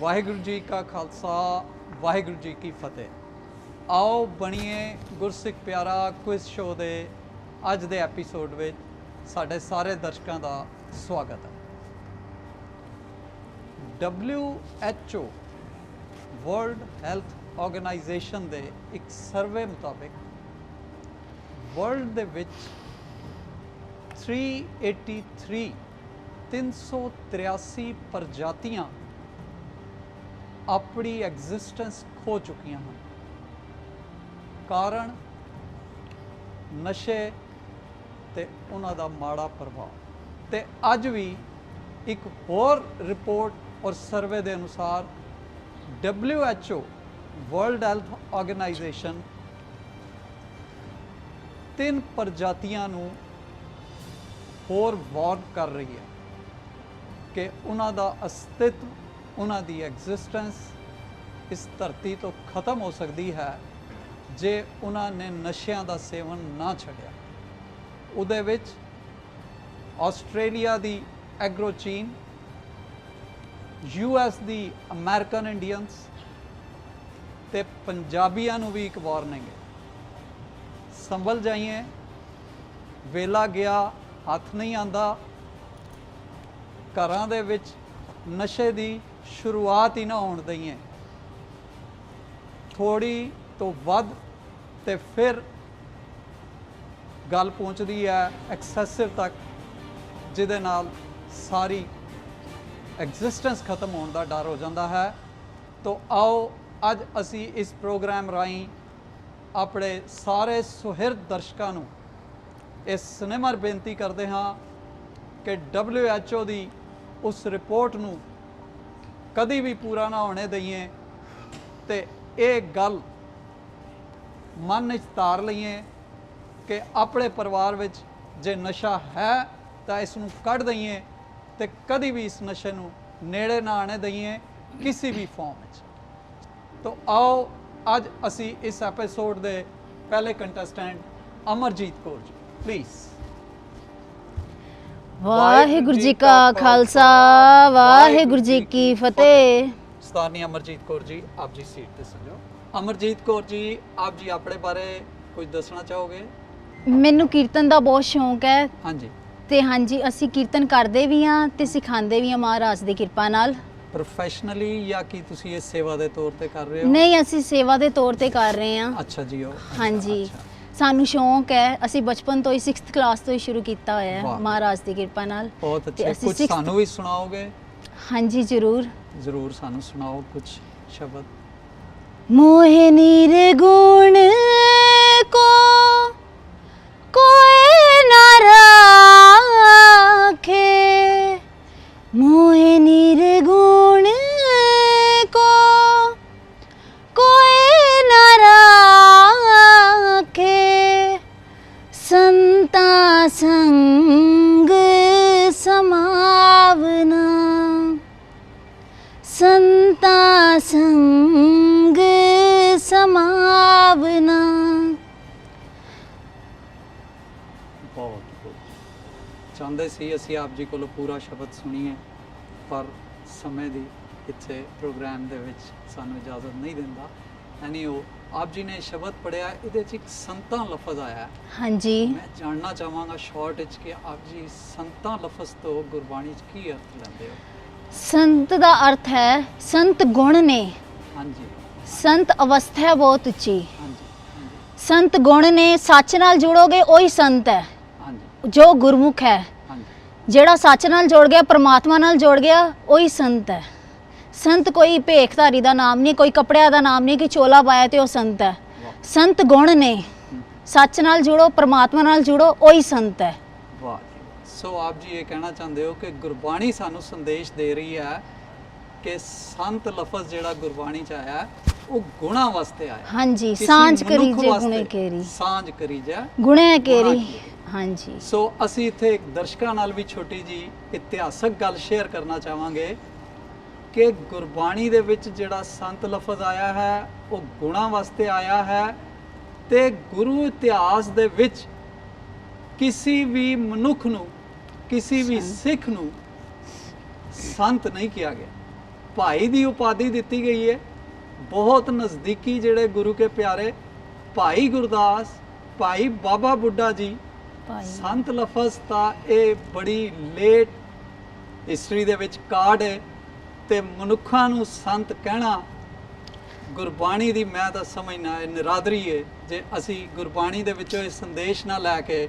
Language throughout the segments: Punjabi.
वाहिगुरु जी का खालसा वाहिगुरु जी की फतेह। आओ बणीए गुरसिख प्यारा क्विज शो के अज के एपीसोड में साढ़े सारे दर्शकों का स्वागत है। WHO वर्ल्ड हैल्थ ऑर्गेनाइजेशन के एक सर्वे मुताबिक वर्ल्ड दे विच 383 प्रजातियां अपनी एग्जिस्टेंस खो चुकी हैं। कारण नशे ते उन्हां दा माड़ा प्रभाव। ते अज भी एक होर रिपोर्ट और सर्वे के अनुसार WHO वर्ल्ड हेल्थ ऑर्गेनाइजेशन 3 प्रजातियां नूं होर वार्न कर रही है कि उन्हां दा अस्तित्व, उन्हां दी एग्जिस्टेंस इस धरती तो ख़त्म हो सकती है जे उन्हां ने नशियां दा सेवन ना छड्डिया। उहदे विच आस्ट्रेलिया दी एग्रोचीन, US दी अमेरिकन इंडियंस ते पंजाबियां नूं भी एक वार्निंग है। संभल जाइए, वेला गया हथ नहीं आंदा। घरां दे विच नशे दी शुरुआत ही ना होण दईए। थोड़ी तो वध ते फिर गल पहुँचती है एक्सैसिव तक, जिहदे नाल सारी एग्जिस्टेंस खत्म होने का डर हो जाता है। तो आओ अज असी इस प्रोग्राम राहीं अपने सारे सुहिरद दर्शकों नूं इस सिनेमा बेनती करते हाँ कि WHO की उस रिपोर्ट नूं कदी भी पूरा ना होने दईए तो ये गल मन विच तार लईए कि अपने परिवार विच जे नशा है तो इसनूं कढ़ दईए तो कदी भी इस नशे नूं नेड़े ना आने दईए किसी भी फॉर्म विच। तो आओ अज असी इस एपीसोड के पहले कंटेस्टेंट अमरजीत कौर जी, प्लीज़। वाहिगुरु जी का खालसा वाहिगुरु जी की फतेह। सरदारनी अमरजीत कौर जी, आप जी सीट ते सजो। अमरजीत कौर जी, आप जी अपने बारे कुछ दसना चाहोगे? मैनू कीर्तन का बहुत शौक है। हाँ जी। ते हाँ जी, असी कीर्तन करते भी हाँ ते सिखाते भी हाँ महाराज की कृपा नाल। प्रोफैशनली या कि तुसी ये सेवा के तौर पे कर रहे हो? नहीं, असी सेवा के तौर पे कर रहे हैं। अच्छा जी। हाँ जी, सानू शौक है। असी बचपन तो ही 6th क्लास तो ही शुरू किया होया है महाराज की कृपा नाल। बहुत अच्छा। कुछ सानू भी सुनाओगे? हाँ जी, जरूर जरूर सानू सुनाओ कुछ शब्द। मोहे निर्गुण को कोई ना राखे, मोहे निर्गुण को कोई ना राखे, संता संग समावना, संता संग समावना। बहुत चाहते सी असी आप जी को पूरा शब्द सुनीए, पर समय की इतने प्रोग्राम दे विच सानू इजाजत नहीं दिंदा। यानी वो आप जी ने शब्द पढ़िया, ये एक संता लफज आया है। हाँ जी, मैं जानना चाहवागा शॉर्ट कि आप जी संता लफज तो गुरबाणी की अर्थ लेंदे हो? संत का अर्थ है संत गुण ने। हाँ जी। संत अवस्था है बहुत उच्ची। हाँ जी। संत गुण ने, सच नाल जुड़ोगे वही संत है। हाँ जी। जो गुरमुख है, हाँ जी। जेड़ा सच नाल जुड़ गया, परमात्मा नाल जुड़ गया, वही संत है। संत कोई भेखधारी का नाम नहीं, कोई कपड़िया का नाम नहीं कि चोला पाया तो संत है। संत गुण ने, सच नाल जुड़ो, परमात्मा नाल जुड़ो, वही संत है। वाह। सो आप जी ये कहना चाहते हो कि गुरबाणी सानू संदेश दे रही है कि संत लफज जेड़ा गुरबाणी च आया वो गुणा वास्ते आया। हाँ जी, सांझ करी जे गुणे केरी, सांझ करी जे गुणे केरी। हाँ जी। सो असी इत्थे एक दर्शकों नाल भी छोटी जी इतिहासक गल शेयर करना चाहांगे कि गुरबाणी दे विच जिहड़ा संत लफज आया है वो गुणा वास्ते आया है ते गुरु इतिहास दे विच किसी भी मनुख नूं, किसी भी सिख नूं संत नहीं किया गया। ਭਾਈ ਦੀ ਉਪਾਧੀ ਦਿੱਤੀ ਗਈ ਹੈ। ਬਹੁਤ ਨਜ਼ਦੀਕੀ ਜਿਹੜੇ ਗੁਰੂ ਕੇ ਪਿਆਰੇ ਭਾਈ ਗੁਰਦਾਸ, ਭਾਈ ਬਾਬਾ ਬੁੱਢਾ ਜੀ, ਭਾਈ ਸੰਤ ਲਫ਼ਜ਼ ਤਾਂ ਇਹ ਬੜੀ ਲੇਟ ਹਿਸਟਰੀ ਦੇ ਵਿੱਚ ਕਾਢ ਹੈ, ਤੇ ਮਨੁੱਖਾਂ ਨੂੰ ਸੰਤ ਕਹਿਣਾ ਗੁਰਬਾਣੀ ਦੀ ਮੈਂ ਤਾਂ ਸਮਝਣਾ ਇਹ ਨਿਰਾਦਰੀ ਹੈ। ਜੇ ਅਸੀਂ ਗੁਰਬਾਣੀ ਦੇ ਵਿੱਚੋਂ ਇਹ ਸੰਦੇਸ਼ ਨਾ ਲੈ ਕੇ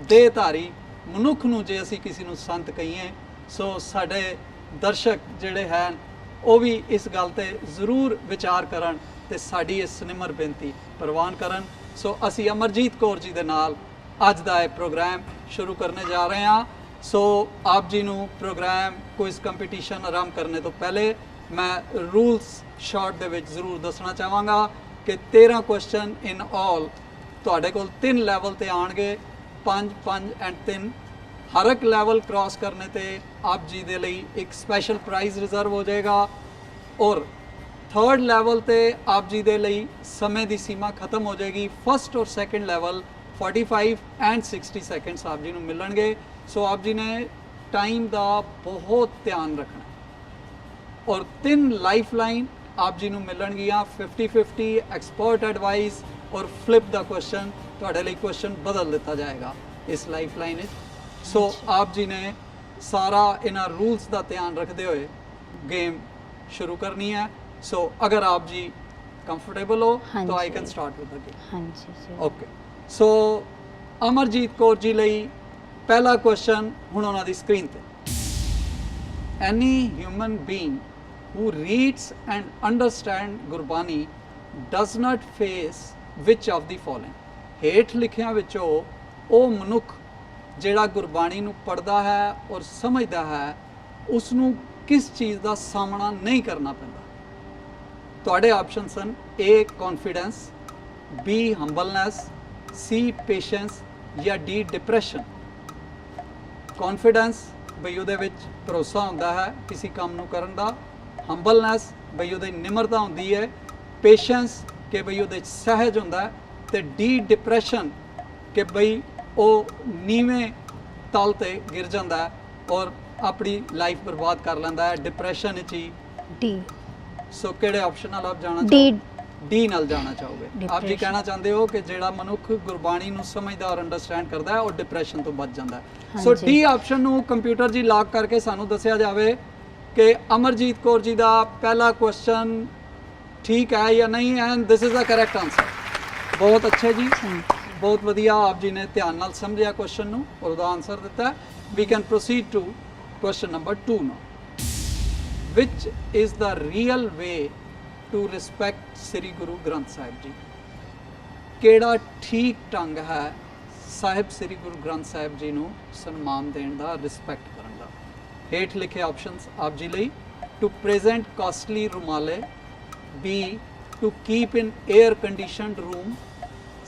ਦੇਹਧਾਰੀ ਮਨੁੱਖ ਨੂੰ ਜੇ ਅਸੀਂ ਕਿਸੇ ਨੂੰ ਸੰਤ ਕਹੀਏ, ਸੋ ਸਾਡੇ ਦਰਸ਼ਕ ਜਿਹੜੇ ਹਨ ਉਹ ਵੀ ਇਸ ਗੱਲ ਤੇ ਜ਼ਰੂਰ ਵਿਚਾਰ ਕਰਨ ਤੇ ਸਾਡੀ ਇਸ ਨਿਮਰ ਬੇਨਤੀ ਪ੍ਰਵਾਨ ਕਰਨ। ਸੋ ਅਸੀਂ ਅਮਰਜੀਤ ਕੌਰ ਜੀ ਦੇ ਨਾਲ ਅੱਜ ਦਾ ਇਹ ਪ੍ਰੋਗਰਾਮ ਸ਼ੁਰੂ ਕਰਨੇ ਜਾ ਰਹੇ ਹਾਂ। ਸੋ ਆਪ ਜੀ ਨੂੰ ਪ੍ਰੋਗਰਾਮ ਕੁਇਜ਼ ਕੰਪੀਟੀਸ਼ਨ ਆਰੰਭ ਕਰਨੇ ਤੋਂ ਪਹਿਲੇ ਮੈਂ ਰੂਲਸ ਸ਼ਾਰਟ ਦੇ ਵਿੱਚ ਜ਼ਰੂਰ ਦੱਸਣਾ ਚਾਹਾਂਗਾ ਕਿ 13 ਕੁਐਸਚਨ ਇਨ ਆਲ ਤੁਹਾਡੇ ਕੋਲ 3 ਲੈਵਲ ਤੇ ਆਣਗੇ, 5, 5 ਐਂਡ 3। ਹਰ ਇੱਕ ਲੈਵਲ ਕ੍ਰਾਸ ਕਰਨੇ ਤੇ ਆਪ ਜੀ ਦੇ ਲਈ ਇੱਕ ਸਪੈਸ਼ਲ ਪ੍ਰਾਈਜ਼ ਰਿਜ਼ਰਵ ਹੋ ਜਾਏਗਾ, ਔਰ 3rd ਲੈਵਲ ਤੇ ਆਪ ਜੀ ਦੇ ਲਈ ਸਮੇਂ ਦੀ ਸੀਮਾ ਖਤਮ ਹੋ ਜਾਏਗੀ। ਫਸਟ ਔਰ ਸੈਕੰਡ ਲੈਵਲ 45 ਐਂਡ 60 ਸੈਕਿੰਡਸ ਆਪ ਜੀ ਨੂੰ ਮਿਲਣਗੇ। ਸੋ ਆਪ ਜੀ ਨੇ ਟਾਈਮ ਦਾ ਬਹੁਤ ਧਿਆਨ ਰੱਖਣਾ, ਔਰ 3 ਲਾਈਫਲਾਈਨ ਆਪ ਜੀ ਨੂੰ ਮਿਲਣਗੀਆਂ 50-50 ਐਕਸਪਰਟ ਐਡਵਾਈਸ, ਔਰ ਫਲਿਪ ਦਾ ਕੁਐਸਚਨ ਤੁਹਾਡੇ ਲਈ ਕੁਐਸਚਨ ਬਦਲ ਦਿੱਤਾ ਜਾਏਗਾ ਇਸ ਲਾਈਫਲਾਈਨ ਵਿੱਚ। ਸੋ ਆਪ ਜੀ ਨੇ ਸਾਰਾ ਇਹਨਾਂ ਰੂਲਸ ਦਾ ਧਿਆਨ ਰੱਖਦੇ ਹੋਏ ਗੇਮ ਸ਼ੁਰੂ ਕਰਨੀ ਹੈ। ਸੋ ਅਗਰ ਆਪ ਜੀ ਕੰਫਰਟੇਬਲ ਹੋ ਤਾਂ I can start with the game. ਹਾਂਜੀ ਜੀ, ਓਕੇ। ਸੋ ਅਮਰਜੀਤ ਕੌਰ ਜੀ ਲਈ ਪਹਿਲਾ ਕੁਐਸਚਨ ਹੁਣ ਉਹਨਾਂ ਦੀ ਸਕਰੀਨ ਤੇ। Any human being who reads and understand Gurbani does not face which of the following? ਹੇਠ ਲਿਖਿਆਂ ਵਿੱਚੋਂ ਉਹ ਮਨੁੱਖ ਜਿਹੜਾ ਗੁਰਬਾਣੀ ਨੂੰ ਪੜ੍ਹਦਾ ਹੈ ਔਰ ਸਮਝਦਾ ਹੈ, ਉਸ ਨੂੰ ਕਿਸ ਚੀਜ਼ ਦਾ ਸਾਹਮਣਾ ਨਹੀਂ ਕਰਨਾ ਪੈਂਦਾ? ਤੁਹਾਡੇ ਆਪਸ਼ਨ ਸਨ A confidence, B humbleness, C patience ਜਾਂ D depression। confidence ਬਈ ਉਹਦੇ ਵਿੱਚ ਭਰੋਸਾ ਹੁੰਦਾ ਹੈ ਕਿਸੇ ਕੰਮ ਨੂੰ ਕਰਨ ਦਾ, ਹੰਬਲਨੈਸ ਬਈ ਉਹਦੀ ਨਿਮਰਤਾ ਹੁੰਦੀ ਹੈ, ਪੇਸ਼ੈਂਸ ਕਿ ਬਈ ਉਹਦੇ 'ਚ ਸਹਿਜ ਹੁੰਦਾ ਹੈ, ਤੇ ਡੀ ਡਿਪਰੈਸ਼ਨ ਕਿ ਬਈ ਉਹ ਨੀਵੇਂ ਤਲ ਤੇ ਗਿਰ ਜਾਂਦਾ ਹੈ ਔਰ ਆਪਣੀ ਲਾਈਫ ਬਰਬਾਦ ਕਰ ਲੈਂਦਾ ਹੈ ਡਿਪਰੈਸ਼ਨ ਵਿੱਚ ਹੀ। ਡੀ। ਸੋ ਕਿਹੜੇ ਆਪਸ਼ਨ ਨਾਲ ਆਪ ਜਾਣਾ ਡੀ। ਡੀ ਨਾਲ ਜਾਣਾ ਚਾਹੋਗੇ? ਆਪ ਜੀ ਕਹਿਣਾ ਚਾਹੁੰਦੇ ਹੋ ਕਿ ਜਿਹੜਾ ਮਨੁੱਖ ਗੁਰਬਾਣੀ ਨੂੰ ਸਮਝਦਾ ਔਰ ਅੰਡਰਸਟੈਂਡ ਕਰਦਾ ਹੈ ਉਹ ਡਿਪਰੈਸ਼ਨ ਤੋਂ ਬਚ ਜਾਂਦਾ ਹੈ। ਸੋ ਡੀ ਆਪਸ਼ਨ ਨੂੰ ਕੰਪਿਊਟਰ ਜੀ ਲਾਕ ਕਰਕੇ ਸਾਨੂੰ ਦੱਸਿਆ ਜਾਵੇ ਕਿ ਅਮਰਜੀਤ ਕੌਰ ਜੀ ਦਾ ਪਹਿਲਾ ਕੁਐਸਚਨ ਠੀਕ ਹੈ ਜਾਂ ਨਹੀਂ, and this is the correct answer. ਬਹੁਤ ਅੱਛਾ ਜੀ, ਬਹੁਤ ਵਧੀਆ, ਆਪ ਜੀ ਨੇ ਧਿਆਨ ਨਾਲ ਸਮਝਿਆ ਕੁਐਸਚਨ ਨੂੰ ਔਰ ਉਹਦਾ ਆਨਸਰ ਦਿੱਤਾ। We can proceed to question number 2 now. Which is the real way to respect Shri Guru Granth Sahib ji? ਕਿਹੜਾ ਠੀਕ ਢੰਗ ਹੈ ਸਾਹਿਬ ਸ੍ਰੀ ਗੁਰੂ ਗ੍ਰੰਥ ਸਾਹਿਬ ਜੀ ਨੂੰ ਸਨਮਾਨ ਦੇਣ ਦਾ, ਰਿਸਪੈਕਟ ਕਰਨ ਦਾ? ਹੇਠ ਲਿਖੇ ਆਪਸ਼ਨਸ ਆਪ ਜੀ ਲਈ। ਟੂ ਪ੍ਰੈਜ਼ੈਂਟ ਕਾਸਟਲੀ ਰੁਮਾਲੇ, B to keep in air conditioned room,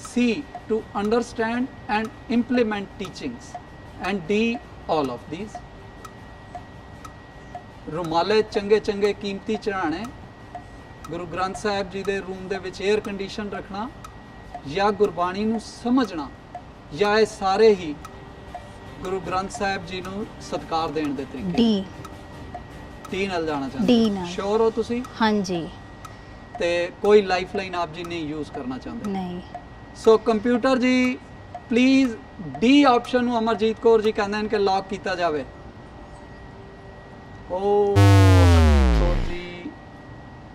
C to understand and implement teachings, and D all of these। ਰੁਮਾਲੇ ਚੰਗੇ ਚੰਗੇ ਕੀਮਤੀ ਚੜਾਣੇ, ਗੁਰੂ ਗ੍ਰੰਥ ਸਾਹਿਬ ਜੀ ਦੇ ਰੂਮ ਦੇ ਵਿੱਚ ਏਅਰ ਕੰਡੀਸ਼ਨ ਰੱਖਣਾ, ਜਾਂ ਗੁਰਬਾਣੀ ਨੂੰ ਸਮਝਣਾ, ਜਾਂ ਇਹ ਸਾਰੇ ਹੀ ਗੁਰੂ ਗ੍ਰੰਥ ਸਾਹਿਬ ਜੀ ਨੂੰ ਸਤਿਕਾਰ ਦੇਣ ਦੇ ਤਰੀਕੇ? ਡੀ। ਡੀ ਨਾਲ ਜਾਣਾ ਚਾਹੁੰਦੇ? ਡੀ ਨਾਲ। ਸ਼ੋਰ ਹੋ ਤੁਸੀਂ? ਹਾਂਜੀ। ਤੇ ਕੋਈ ਲਾਈਫਲਾਈਨ ਆਪ ਜੀ ਨਹੀਂ ਯੂਜ਼ ਕਰਨਾ ਚਾਹੁੰਦੇ? ਨਹੀਂ। ਸੋ ਕੰਪਿਊਟਰ ਜੀ ਪਲੀਜ਼ ਡੀ ਆਪਸ਼ਨ ਨੂੰ ਅਮਰਜੀਤ ਕੌਰ ਜੀ ਕਹਿੰਦੇ ਨੇ ਕਿ ਲੌਕ ਕੀਤਾ ਜਾਵੇ। ਉਹ ਕੌਰ ਜੀ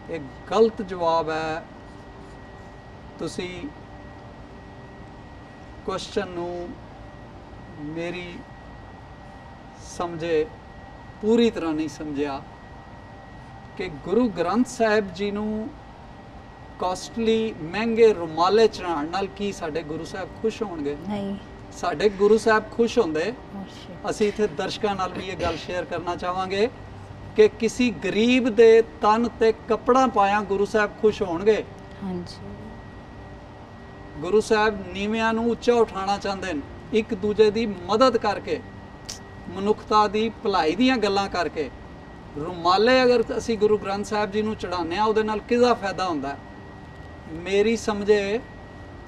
ਇਹ ਗਲਤ ਜਵਾਬ ਹੈ। ਤੁਸੀਂ ਕੁਐਸਚਨ ਨੂੰ ਮੇਰੀ ਸਮਝੇ ਪੂਰੀ ਤਰ੍ਹਾਂ ਨਹੀਂ ਸਮਝਿਆ ਕਿ ਗੁਰੂ ਗ੍ਰੰਥ ਸਾਹਿਬ ਜੀ ਨੂੰ ਕਾਸਟਲੀ ਮਹਿੰਗੇ ਰੁਮਾਲੇ ਚੜਾਉਣ ਨਾਲ ਕੀ ਸਾਡੇ ਗੁਰੂ ਸਾਹਿਬ ਖੁਸ਼ ਹੋਣਗੇ? ਨਹੀਂ। ਸਾਡੇ ਗੁਰੂ ਸਾਹਿਬ ਖੁਸ਼ ਹੁੰਦੇ। ਅਸੀਂ ਇੱਥੇ ਦਰਸ਼ਕਾਂ ਨਾਲ ਵੀ ਇਹ ਗੱਲ ਸ਼ੇਅਰ ਕਰਨਾ ਚਾਹਾਂਗੇ ਕਿ ਕਿਸੇ ਗਰੀਬ ਦੇ ਤਨ ਤੇ ਕੱਪੜਾ ਪਾਇਆ ਗੁਰੂ ਸਾਹਿਬ ਖੁਸ਼ ਹੋਣਗੇ? ਹਾਂਜੀ। ਗੁਰੂ ਸਾਹਿਬ ਨੀਵਿਆਂ ਨੂੰ ਉੱਚਾ ਉਠਾਉਣਾ ਚਾਹੁੰਦੇ ਨੇ, ਇੱਕ ਦੂਜੇ ਦੀ ਮਦਦ ਕਰਕੇ, ਮਨੁੱਖਤਾ ਦੀ ਭਲਾਈ ਦੀਆਂ ਗੱਲਾਂ ਕਰਕੇ। ਰੁਮਾਲੇ ਅਗਰ ਅਸੀਂ ਗੁਰੂ ਗ੍ਰੰਥ ਸਾਹਿਬ ਜੀ ਨੂੰ ਚੜਾਉਂਦੇ ਹਾਂ ਉਹਦੇ ਨਾਲ ਕਿਹਦਾ ਫਾਇਦਾ ਹੁੰਦਾ? ਮੇਰੀ ਸਮਝੇ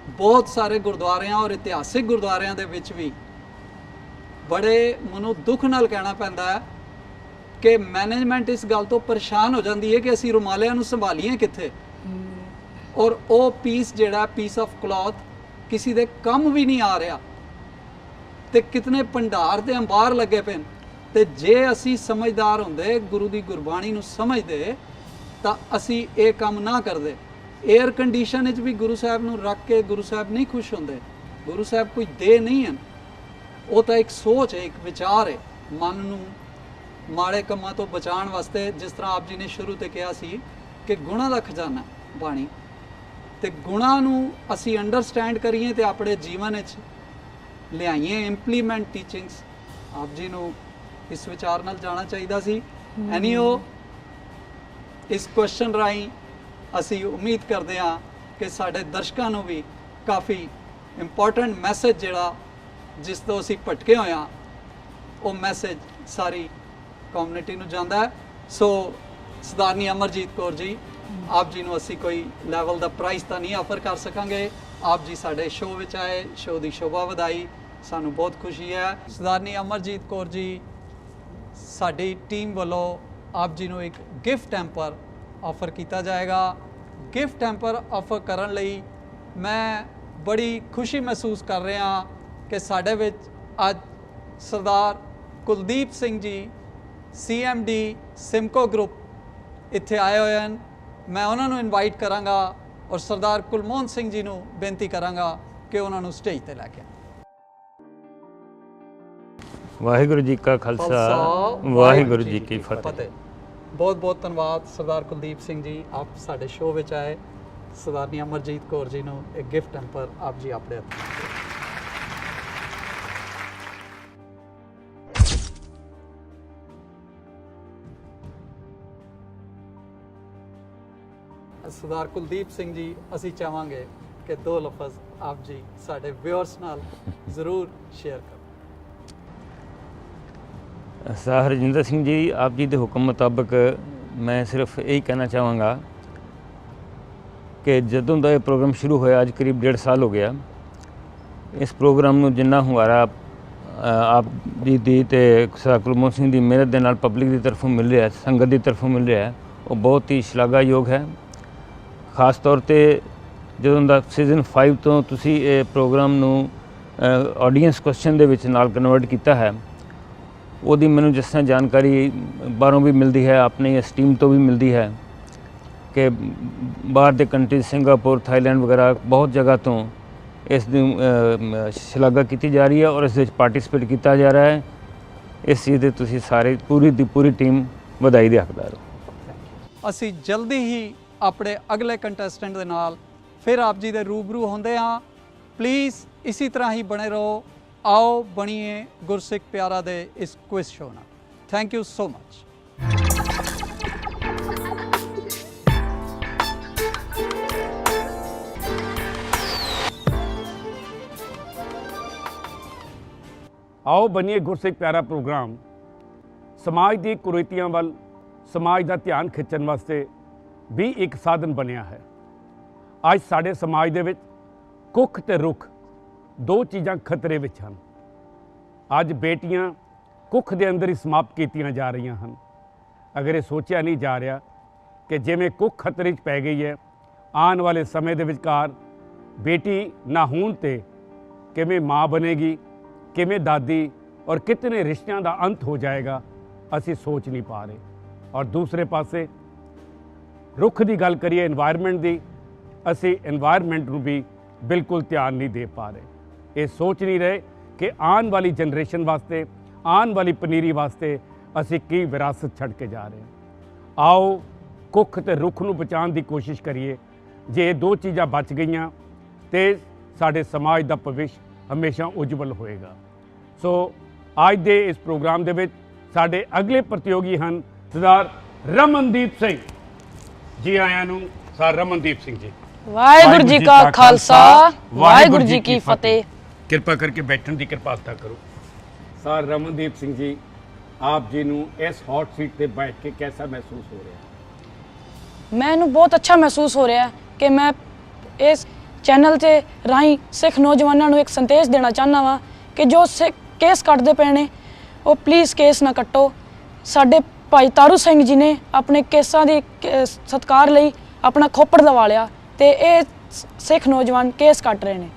ਬਹੁਤ ਸਾਰੇ ਗੁਰਦੁਆਰਿਆਂ ਔਰ ਇਤਿਹਾਸਿਕ ਗੁਰਦੁਆਰਿਆਂ ਦੇ ਵਿੱਚ ਵੀ ਬੜੇ ਮੈਨੂੰ ਦੁੱਖ ਨਾਲ ਕਹਿਣਾ ਪੈਂਦਾ ਹੈ ਕਿ ਮੈਨੇਜਮੈਂਟ ਇਸ ਗੱਲ ਤੋਂ ਪਰੇਸ਼ਾਨ ਹੋ ਜਾਂਦੀ ਹੈ ਕਿ ਅਸੀਂ ਰੁਮਾਲਿਆਂ ਨੂੰ ਸੰਭਾਲੀਏ ਕਿੱਥੇ, ਔਰ ਉਹ ਪੀਸ ਜਿਹੜਾ ਪੀਸ ਆਫ ਕਲੌਥ ਕਿਸੇ ਦੇ ਕੰਮ ਵੀ ਨਹੀਂ ਆ ਰਿਹਾ, ਤੇ ਕਿਤਨੇ ਭੰਡਾਰ ਦੇ ਅੰਬਾਰ ਲੱਗੇ ਪਏ ਨੇ। ਤੇ ਜੇ ਅਸੀਂ ਸਮਝਦਾਰ ਹੁੰਦੇ, ਗੁਰੂ ਦੀ ਗੁਰਬਾਣੀ ਨੂੰ ਸਮਝਦੇ, ਤਾਂ ਅਸੀਂ ਇਹ ਕੰਮ ਨਾ ਕਰਦੇ। 에ਅਰ ਕੰਡੀਸ਼ਨ ਵਿੱਚ ਵੀ ਗੁਰੂ ਸਾਹਿਬ ਨੂੰ ਰੱਖ ਕੇ ਗੁਰੂ ਸਾਹਿਬ ਨਹੀਂ ਖੁਸ਼ ਹੁੰਦੇ। ਗੁਰੂ ਸਾਹਿਬ ਕੋਈ ਦੇ ਨਹੀਂ ਹਨ, ਉਹ ਤਾਂ ਇੱਕ ਸੋਚ ਹੈ, ਇੱਕ ਵਿਚਾਰ ਹੈ ਮਨ ਨੂੰ ਮਾੜੇ ਕੰਮਾਂ ਤੋਂ ਬਚਾਉਣ ਵਾਸਤੇ। ਜਿਸ ਤਰ੍ਹਾਂ ਆਪ ਜੀ ਨੇ ਸ਼ੁਰੂ ਤੇ ਕਿਹਾ ਸੀ ਕਿ ਗੁਣਾਂ ਦਾ ਖਜ਼ਾਨਾ ਬਾਣੀ, ਤੇ ਗੁਣਾਂ ਨੂੰ ਅਸੀਂ ਅੰਡਰਸਟੈਂਡ ਕਰੀਏ ਤੇ ਆਪਣੇ ਜੀਵਨ ਵਿੱਚ ਲਿਆਈਏ, ਇੰਪਲੀਮੈਂਟ ਟੀਚਿੰਗਸ। ਆਪ ਜੀ ਨੂੰ ਇਸ ਵਿਚਾਰ ਨਾਲ ਜਾਣਾ ਚਾਹੀਦਾ ਸੀ। ਐਨੀਓ ਇਸ ਕੁਐਸਚਨ ਰਾਹੀਂ ਅਸੀਂ ਉਮੀਦ ਕਰਦੇ ਹਾਂ ਕਿ ਸਾਡੇ ਦਰਸ਼ਕਾਂ ਨੂੰ ਵੀ ਕਾਫੀ ਇੰਪੋਰਟੈਂਟ ਮੈਸੇਜ ਜਿਹੜਾ ਜਿਸ ਤੋਂ ਅਸੀਂ ਭਟਕੇ ਹੋਏ ਹਾਂ, ਉਹ ਮੈਸੇਜ ਸਾਰੀ ਕਮਿਊਨਿਟੀ ਨੂੰ ਜਾਂਦਾ ਹੈ। ਸੋ ਸਰਦਾਰਨੀ ਅਮਰਜੀਤ ਕੌਰ ਜੀ, ਆਪ ਜੀ ਨੂੰ ਅਸੀਂ ਕੋਈ ਲੈਵਲ ਦਾ ਪ੍ਰਾਈਜ਼ ਤਾਂ ਨਹੀਂ ਆਫਰ ਕਰ ਸਕਾਂਗੇ। ਆਪ ਜੀ ਸਾਡੇ ਸ਼ੋਅ ਵਿੱਚ ਆਏ, ਸ਼ੋਅ ਦੀ ਸ਼ੋਭਾ ਵਧਾਈ, ਸਾਨੂੰ ਬਹੁਤ ਖੁਸ਼ੀ ਹੈ। ਸਰਦਾਰਨੀ ਅਮਰਜੀਤ ਕੌਰ ਜੀ, ਸਾਡੀ ਟੀਮ ਵੱਲੋਂ ਆਪ ਜੀ ਨੂੰ ਇੱਕ ਗਿਫਟ ਹੈਂਪਰ ਆਫਰ ਕੀਤਾ ਜਾਏਗਾ। ਗਿਫਟ ਹੈਂਪਰ ਆਫਰ ਕਰਨ ਲਈ ਮੈਂ ਬੜੀ ਖੁਸ਼ੀ ਮਹਿਸੂਸ ਕਰ ਰਿਹਾ ਕਿ ਸਾਡੇ ਵਿੱਚ ਅੱਜ Sardar Kuldeep Singh ji, CMD Simcoe group ਇੱਥੇ ਆਏ ਹੋਏ ਹਨ। ਮੈਂ ਉਹਨਾਂ ਨੂੰ ਇਨਵਾਈਟ ਕਰਾਂਗਾ ਔਰ ਸਰਦਾਰ ਕੁਲਮੋਹਨ ਸਿੰਘ ਜੀ ਨੂੰ ਬੇਨਤੀ ਕਰਾਂਗਾ ਕਿ ਉਹਨਾਂ ਨੂੰ ਸਟੇਜ ਤੇ ਲੈ ਕੇ ਆਉਣ। ਵਾਹਿਗੁਰੂ ਜੀ ਕਾ ਖਾਲਸਾ, ਵਾਹਿਗੁਰੂ ਜੀ ਕੀ ਫਤਿਹ। ਬਹੁਤ ਬਹੁਤ ਧੰਨਵਾਦ ਸਰਦਾਰ ਕੁਲਦੀਪ ਸਿੰਘ ਜੀ, ਆਪ ਸਾਡੇ ਸ਼ੋਅ ਵਿੱਚ ਆਏ। ਸਰਦਾਰਨੀ ਅਮਰਜੀਤ ਕੌਰ ਜੀ ਨੂੰ ਇੱਕ ਗਿਫਟ ਹੈਂਪਰ ਆਪ ਜੀ ਆਪਣੇ ਹੱਥ ਸਰਦਾਰ ਕੁਲਦੀਪ ਸਿੰਘ ਜੀ, ਅਸੀਂ ਚਾਹਾਂਗੇ ਕਿ ਦੋ ਲਫ਼ਜ਼ ਆਪ ਜੀ ਸਾਡੇ ਵਿਊਅਰਸ ਨਾਲ ਜ਼ਰੂਰ ਸ਼ੇਅਰ ਕਰੋ। ਸਾਹ ਰਜਿੰਦਰ ਸਿੰਘ ਜੀ, ਆਪ ਜੀ ਦੇ ਹੁਕਮ ਮੁਤਾਬਕ ਮੈਂ ਸਿਰਫ ਇਹੀ ਕਹਿਣਾ ਚਾਹਾਂਗਾ ਕਿ ਜਦੋਂ ਦਾ ਇਹ ਪ੍ਰੋਗਰਾਮ ਸ਼ੁਰੂ ਹੋਇਆ, ਅੱਜ ਕਰੀਬ 1.5 ਸਾਲ ਹੋ ਗਿਆ, ਇਸ ਪ੍ਰੋਗਰਾਮ ਨੂੰ ਜਿੰਨਾ ਹੁੰਗਾਰਾ ਆਪ ਜੀ ਦੀ ਤੇ ਸਰਦਾਰ ਕੁਲਮੋਹਨ ਸਿੰਘ ਦੀ ਮਿਹਨਤ ਦੇ ਨਾਲ ਪਬਲਿਕ ਦੀ ਤਰਫੋਂ ਮਿਲ ਰਿਹਾ, ਸੰਗਤ ਦੀ ਤਰਫੋਂ ਮਿਲ ਰਿਹਾ, ਉਹ ਬਹੁਤ ਹੀ ਸ਼ਲਾਘਾਯੋਗ ਹੈ। ਖਾਸ ਤੌਰ ਤੇ ਜਦੋਂ ਦਾ ਸੀਜ਼ਨ 5 ਤੋਂ ਤੁਸੀਂ ਇਹ ਪ੍ਰੋਗਰਾਮ ਨੂੰ ਆਡੀਅੰਸ ਕੁਐਸਚਨ ਦੇ ਵਿੱਚ ਨਾਲ ਕਨਵਰਟ ਕੀਤਾ ਹੈ, ਉਹਦੀ ਮੈਨੂੰ ਜਿਸ ਤਰ੍ਹਾਂ ਜਾਣਕਾਰੀ ਬਾਹਰੋਂ ਵੀ ਮਿਲਦੀ ਹੈ, ਆਪਣੀ ਇਸ ਟੀਮ ਤੋਂ ਵੀ ਮਿਲਦੀ ਹੈ ਕਿ ਬਾਹਰ ਦੇ ਕੰਟਰੀ ਸਿੰਗਾਪੁਰ, ਥਾਈਲੈਂਡ ਵਗੈਰਾ ਬਹੁਤ ਜਗ੍ਹਾ ਤੋਂ ਇਸ ਦੀ ਸ਼ਲਾਘਾ ਕੀਤੀ ਜਾ ਰਹੀ ਹੈ ਔਰ ਇਸ ਵਿੱਚ ਪਾਰਟਿਸਿਪੇਟ ਕੀਤਾ ਜਾ ਰਿਹਾ ਹੈ। ਇਸ ਚੀਜ਼ ਦੇ ਤੁਸੀਂ ਸਾਰੇ ਪੂਰੀ ਦੀ ਪੂਰੀ ਟੀਮ ਵਧਾਈ ਦੇ ਹੱਕਦਾਰ ਹੋ। ਅਸੀਂ ਜਲਦੀ ਹੀ ਆਪਣੇ ਅਗਲੇ ਕੰਟੈਸਟੈਂਟ ਦੇ ਨਾਲ ਫਿਰ ਆਪ ਜੀ ਦੇ ਰੂਬਰੂ ਹੁੰਦੇ ਹਾਂ। ਪਲੀਜ਼ ਇਸੇ ਤਰ੍ਹਾਂ ਹੀ ਬਣੇ ਰਹੋ। ਆਓ ਬਣੀਏ ਗੁਰਸਿੱਖ ਪਿਆਰਾ ਦੇ ਇਸ ਕੁਇਜ਼ ਸ਼ੋਅ ਨਾਲ। Thank you so much. ਆਓ ਬਣੀਏ ਗੁਰਸਿੱਖ ਪਿਆਰਾ ਪ੍ਰੋਗਰਾਮ ਸਮਾਜ ਦੀ ਕੁਰੀਤੀਆਂ ਵੱਲ ਸਮਾਜ ਦਾ ਧਿਆਨ ਖਿੱਚਣ ਵਾਸਤੇ ਵੀ ਇੱਕ ਸਾਧਨ ਬਣਿਆ ਹੈ। ਅੱਜ ਸਾਡੇ ਸਮਾਜ ਦੇ ਵਿੱਚ ਕੁੱਖ ਤੇ ਰੁੱਖ ਦੋ ਚੀਜ਼ਾਂ ਖਤਰੇ ਵਿੱਚ ਹਨ। ਅੱਜ ਬੇਟੀਆਂ ਕੁੱਖ ਦੇ ਅੰਦਰ ਹੀ ਸਮਾਪਤ ਕੀਤੀਆਂ ਜਾ ਰਹੀਆਂ ਹਨ। ਅਗਰ ਇਹ ਸੋਚਿਆ ਨਹੀਂ ਜਾ ਰਿਹਾ ਕਿ ਜਿਵੇਂ ਕੁੱਖ ਖਤਰੇ 'ਚ ਪੈ ਗਈ ਹੈ, ਆਉਣ ਵਾਲੇ ਸਮੇਂ ਦੇ ਵਿਚਕਾਰ ਬੇਟੀ ਨਾ ਹੋਣ 'ਤੇ ਕਿਵੇਂ ਮਾਂ ਬਣੇਗੀ, ਕਿਵੇਂ ਦਾਦੀ, ਔਰ ਕਿਤਨੇ ਰਿਸ਼ਤਿਆਂ ਦਾ ਅੰਤ ਹੋ ਜਾਏਗਾ, ਅਸੀਂ ਸੋਚ ਨਹੀਂ ਪਾ ਰਹੇ। ਔਰ ਦੂਸਰੇ ਪਾਸੇ ਰੁੱਖ ਦੀ ਗੱਲ ਕਰੀਏ, এনवायरमेंट ਦੀ, ਅਸੀਂ এনवायरमेंट ਨੂੰ ਵੀ ਬਿਲਕੁਲ ਧਿਆਨ ਨਹੀਂ ਦੇ ਪਾ ਰਹੇ। ਇਹ ਸੋਚ ਨਹੀਂ ਰਹੇ ਕਿ ਆਉਣ ਵਾਲੀ ਜਨਰੇਸ਼ਨ ਵਾਸਤੇ, ਆਉਣ ਵਾਲੀ ਪਨੀਰੀ ਵਾਸਤੇ ਅਸੀਂ ਕੀ ਵਿਰਾਸਤ ਛੱਡ ਕੇ ਜਾ ਰਹੇ ਹਾਂ। ਆਓ ਕੁੱਖ ਤੇ ਰੁੱਖ ਨੂੰ ਬਚਾਉਣ ਦੀ ਕੋਸ਼ਿਸ਼ ਕਰੀਏ। ਜੇ ਇਹ ਦੋ ਚੀਜ਼ਾਂ ਬਚ ਗਈਆਂ ਤੇ ਸਾਡੇ ਸਮਾਜ ਦਾ ਭਵਿੱਖ ਹਮੇਸ਼ਾ ਉਜਵਲ ਹੋਏਗਾ। ਸੋ ਅੱਜ ਦੇ ਇਸ ਪ੍ਰੋਗਰਾਮ ਦੇ ਵਿੱਚ ਸਾਡੇ ਅਗਲੇ ਪ੍ਰਤੀਯੋਗੀ ਹਨ ਸਰਦਾਰ ਰਮਨਦੀਪ ਸਿੰਘ ਜੀ। ਆਇਆਂ ਨੂੰ ਸਰ ਰਮਨਦੀਪ ਸਿੰਘ ਜੀ। ਵਾਹਿਗੁਰੂ ਜੀ ਕਾ ਖਾਲਸਾ, ਵਾਹਿਗੁਰੂ ਜੀ ਕੀ ਫਤਿਹ। ਕਿਰਪਾ ਕਰਕੇ ਬੈਠਣ ਦੀ ਕਿਰਪਾਲਤਾ ਕਰੋ। ਸਰ ਰਮਨਦੀਪ ਸਿੰਘ ਜੀ, ਆਪ ਜੀ ਨੂੰ ਇਸ ਹੌਟ ਸੀਟ ਤੇ ਬੈਠ ਕੇ ਕਿਹਦਾ ਮਹਿਸੂਸ ਹੋ ਰਿਹਾ? ਮੈਨੂੰ ਬਹੁਤ ਅੱਛਾ ਮਹਿਸੂਸ ਹੋ ਰਿਹਾ ਕਿ ਮੈਂ ਇਸ ਚੈਨਲ ਤੇ ਰਾਹੀਂ ਸਿੱਖ ਨੌਜਵਾਨਾਂ ਨੂੰ ਇੱਕ ਸੰਦੇਸ਼ ਦੇਣਾ ਚਾਹੁੰਦਾ ਵਾਂ ਕਿ ਜੋ ਕੇਸ ਕੱਟਦੇ ਪਏ ਨੇ ਉਹ ਪਲੀਜ਼ ਕੇਸ ਨਾ ਕੱਟੋ। ਸਾਡੇ ਭਾਈ ਤਾਰੂ ਸਿੰਘ ਜੀ ਨੇ ਆਪਣੇ ਕੇਸਾਂ ਦੀ ਸਤਿਕਾਰ ਲਈ ਆਪਣਾ ਖੋਪੜ ਲਵਾ ਲਿਆ ਤੇ ਇਹ ਸਿੱਖ ਨੌਜਵਾਨ ਕੇਸ ਕੱਟ ਰਹੇ ਨੇ।